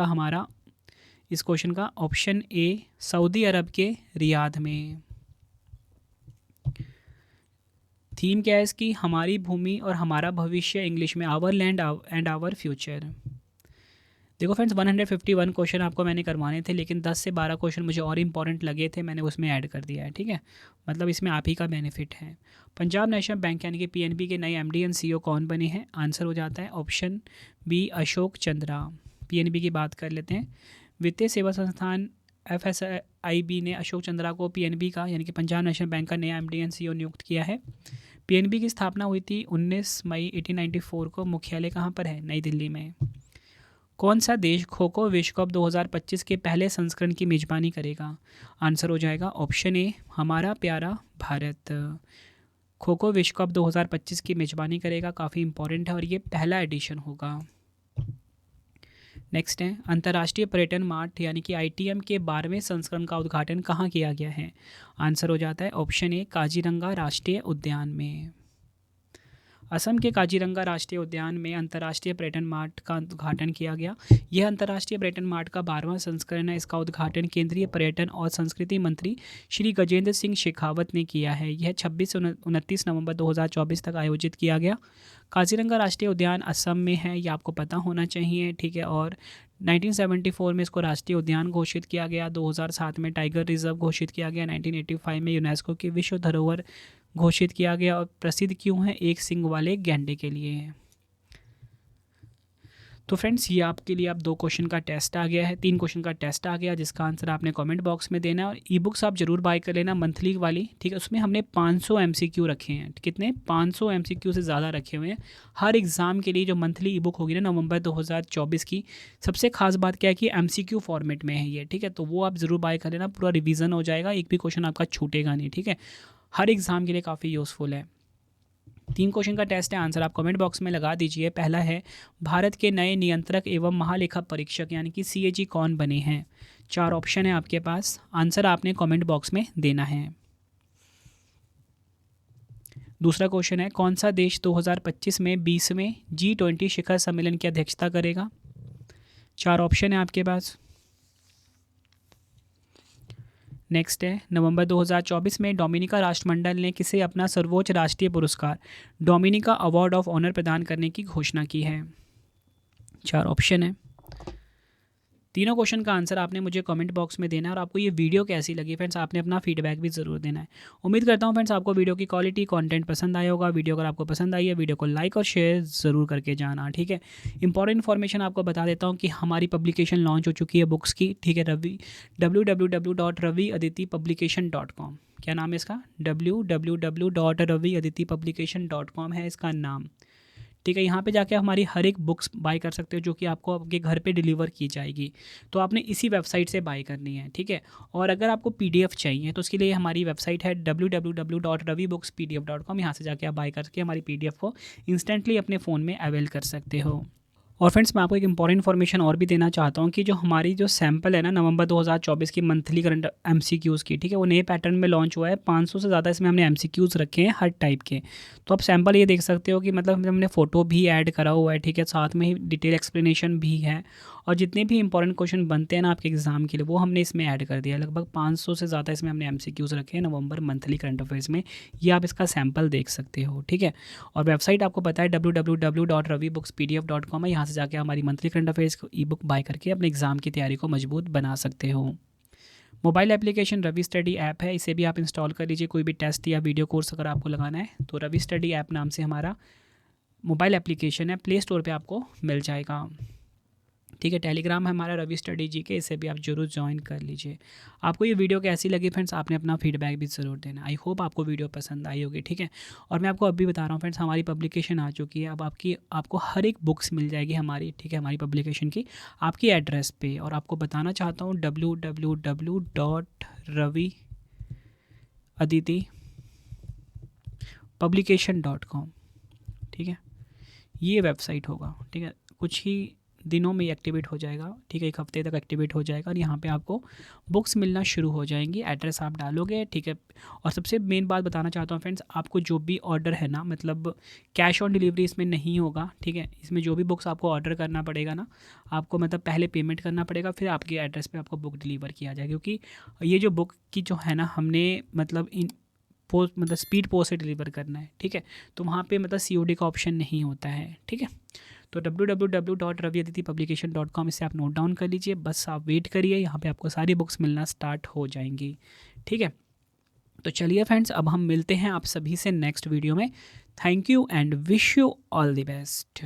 का ऑप्शन ए, सऊदी अरब के रियाद में। थीम क्या है इसकी? हमारी भूमि और हमारा भविष्य, इंग्लिश में our land and our future. देखो फ्रेंड्स, 151 क्वेश्चन आपको मैंने करवाने थे, लेकिन 10 से 12 क्वेश्चन मुझे और इंपॉर्टेंट लगे थे, मैंने उसमें ऐड कर दिया है। ठीक है, मतलब इसमें आप ही का बेनिफिट है। पंजाब नेशनल बैंक यानी कि PNB के नए MD एंड CEO कौन बने हैं? आंसर हो जाता है option B, Ashok Chandra. PNB की बात कर लेते हैं। वित्तीय सेवा संस्थान FSIB ने अशोक चंद्रा को PNB का यानी कि पंजाब नेशनल बैंक का नया MD एंड CEO नियुक्त किया है। PNB की स्थापना हुई थी 19 मई 1894 को। मुख्यालय कहाँ पर है? नई दिल्ली में। कौन सा देश खो खो विश्व कप 2025 के पहले संस्करण की मेजबानी करेगा? आंसर हो जाएगा ऑप्शन ए, हमारा प्यारा भारत। खो खो विश्व कप 2025 की मेजबानी करेगा, काफ़ी इंपॉर्टेंट है और ये पहला एडिशन होगा। नेक्स्ट है, अंतर्राष्ट्रीय पर्यटन मार्ट यानी कि ITM के 12वें संस्करण का उद्घाटन कहाँ किया गया है? आंसर हो जाता है ऑप्शन ए, काजीरंगा राष्ट्रीय उद्यान में। असम के काजीरंगा राष्ट्रीय उद्यान में अंतर्राष्ट्रीय पर्यटन मार्ट का उद्घाटन किया गया। यह अंतर्राष्ट्रीय पर्यटन मार्ट का 12वां संस्करण है। इसका उद्घाटन केंद्रीय पर्यटन और संस्कृति मंत्री श्री गजेंद्र सिंह शेखावत ने किया है। यह 26 से 29 नवंबर 2024 तक आयोजित किया गया। काजीरंगा राष्ट्रीय उद्यान असम में है, ये आपको पता होना चाहिए। ठीक है, और 1974 में इसको राष्ट्रीय उद्यान घोषित किया गया। 2007 में टाइगर रिजर्व घोषित किया गया। 1985 में यूनेस्को की विश्व धरोहर घोषित किया गया। और प्रसिद्ध क्यों है? एक सींग वाले गैंडे के लिए। तो फ्रेंड्स, ये आपके लिए अब 2 क्वेश्चन का टेस्ट आ गया है, 3 क्वेश्चन का टेस्ट आ गया, जिसका आंसर आपने कमेंट बॉक्स में देना है। और ई बुक्स आप जरूर बाय कर लेना मंथली वाली। ठीक है, उसमें हमने 500 MCQ रखे हैं। कितने? 500 MCQ से ज़्यादा रखे हुए हैं हर एग्ज़ाम के लिए। जो मंथली ई बुक होगी ना नवंबर 2024 की, सबसे खास बात क्या है कि MCQ फॉर्मेट में है ये। ठीक है, तो वो आप ज़रूर बाय कर लेना, पूरा रिवीजन हो जाएगा, एक भी क्वेश्चन आपका छूटेगा नहीं। ठीक है, हर एग्ज़ाम के लिए काफ़ी यूज़फुल है। 3 क्वेश्चन का टेस्ट है, आंसर आप कमेंट बॉक्स में लगा दीजिए। पहला है, भारत के नए नियंत्रक एवं महालेखा परीक्षक यानी कि CAG कौन बने हैं? 4 ऑप्शन है आपके पास, आंसर आपने कमेंट बॉक्स में देना है। दूसरा क्वेश्चन है, कौन सा देश 2025 में 20वें G20 शिखर सम्मेलन की अध्यक्षता करेगा? 4 ऑप्शन है आपके पास। नेक्स्ट है, नवंबर 2024 में डोमिनिका राष्ट्रमंडल ने किसे अपना सर्वोच्च राष्ट्रीय पुरस्कार डोमिनिका अवार्ड ऑफ ऑनर प्रदान करने की घोषणा की है? 4 ऑप्शन है। तीनों क्वेश्चन का आंसर आपने मुझे कमेंट बॉक्स में देना है। और आपको ये वीडियो कैसी लगी फ्रेंड्स, आपने अपना फीडबैक भी ज़रूर देना है। उम्मीद करता हूँ फ्रेंड्स आपको वीडियो की क्वालिटी कंटेंट पसंद आया होगा। वीडियो अगर आपको पसंद आई है, वीडियो को लाइक और शेयर ज़रूर करके जाना। ठीक है, इंपॉर्टेंट इन्फॉर्मेशन आपको बता देता हूँ कि हमारी पब्लिकेशन लॉन्च हो चुकी है बुक्स की। ठीक है, www.raviaditipublication.com। क्या नाम है इसका? www.raviaditipublication.com है इसका नाम। ठीक है, यहाँ पे जाके हमारी हर एक बुक्स बाय कर सकते हो जो कि आपको आपके घर पे डिलीवर की जाएगी। तो आपने इसी वेबसाइट से बाय करनी है। ठीक है, और अगर आपको PDF चाहिए तो उसके लिए हमारी वेबसाइट है www.ravibookspdf.com। यहाँ से जाके आप बाय करके हमारी PDF को इंस्टेंटली अपने फ़ोन में अवेल कर सकते हो। और फ्रेंड्स, मैं आपको एक इंपॉर्टेंट इन्फॉर्मेशन और भी देना चाहता हूँ कि जो हमारी जो सैम्पल है ना नवंबर 2024 की मंथली करंट MCQs की, ठीक है, वो नए पैटर्न में लॉन्च हुआ है। 500 से ज़्यादा इसमें हमने MCQs रखे हैं हर टाइप के। तो आप सैम्पल ये देख सकते हो कि मतलब हमने फ़ोटो भी ऐड करा हुआ है। ठीक है, साथ में ही डिटेल एक्सप्लेनेशन भी है और जितने भी इंपॉर्टेंट क्वेश्चन बनते हैं ना आपके एग्जाम के लिए वो हमने इसमें ऐड कर दिया है। लगभग 500 से ज़्यादा इसमें हमने MCQs रखे हैं नवंबर मंथली करंट अफेयर्स में। ये आप इसका सैम्पल देख सकते हो, ठीक है। और वेबसाइट आपको पता है www.ravibookspdf.com है। यहाँ से जाके हमारी मंथली करंट अफेयर्स को ई-बुक बाय करके अपने एग्जाम की तैयारी को मजबूत बना सकते हो। Mobile application Ravi study app है, इसे भी आप इंस्टॉल कर लीजिए। कोई भी टेस्ट या वीडियो कोर्स अगर आपको लगाना है तो रवि स्टडी ऐप नाम से हमारा मोबाइल एप्लीकेशन है, प्ले स्टोर पे आपको मिल जाएगा, ठीक है। टेलीग्राम है हमारा रवि स्टडी जी के, इसे भी आप जरूर ज्वाइन कर लीजिए। आपको ये वीडियो कैसी लगी फ्रेंड्स, आपने अपना फीडबैक भी ज़रूर देना। आई होप आपको वीडियो पसंद आई होगी, ठीक है। और मैं आपको अभी बता रहा हूँ फ्रेंड्स, हमारी पब्लिकेशन आ चुकी है। अब आपको हर एक बुक्स मिल जाएगी हमारी, ठीक है, हमारी पब्लिकेशन की आपकी एड्रेस पे। और आपको बताना चाहता हूँ www.raviaditipublication.com, ठीक है, ये वेबसाइट होगा, ठीक है। कुछ ही दिनों में एक्टिवेट हो जाएगा, ठीक है, 1 हफ्ते तक एक्टिवेट हो जाएगा और यहाँ पे आपको बुक्स मिलना शुरू हो जाएंगी। एड्रेस आप डालोगे, ठीक है। और सबसे मेन बात बताना चाहता हूँ फ्रेंड्स, आपको जो भी ऑर्डर है ना, मतलब कैश ऑन डिलीवरी इसमें नहीं होगा, ठीक है। इसमें जो भी बुक्स आपको ऑर्डर करना पड़ेगा ना, आपको मतलब पहले पेमेंट करना पड़ेगा, फिर आपके एड्रेस पर आपको बुक डिलीवर किया जाएगा। क्योंकि ये जो बुक की जो है ना, हमने मतलब मतलब स्पीड पोस्ट से डिलीवर करना है, ठीक है। तो वहाँ पे मतलब COD का ऑप्शन नहीं होता है, ठीक है। तो www.raviaditipublication.com, इसे आप नोट डाउन कर लीजिए। बस आप वेट करिए, यहाँ पे आपको सारी बुक्स मिलना स्टार्ट हो जाएंगी, ठीक है। तो चलिए फ्रेंड्स, अब हम मिलते हैं आप सभी से नेक्स्ट वीडियो में। Thank you and wish you all the best.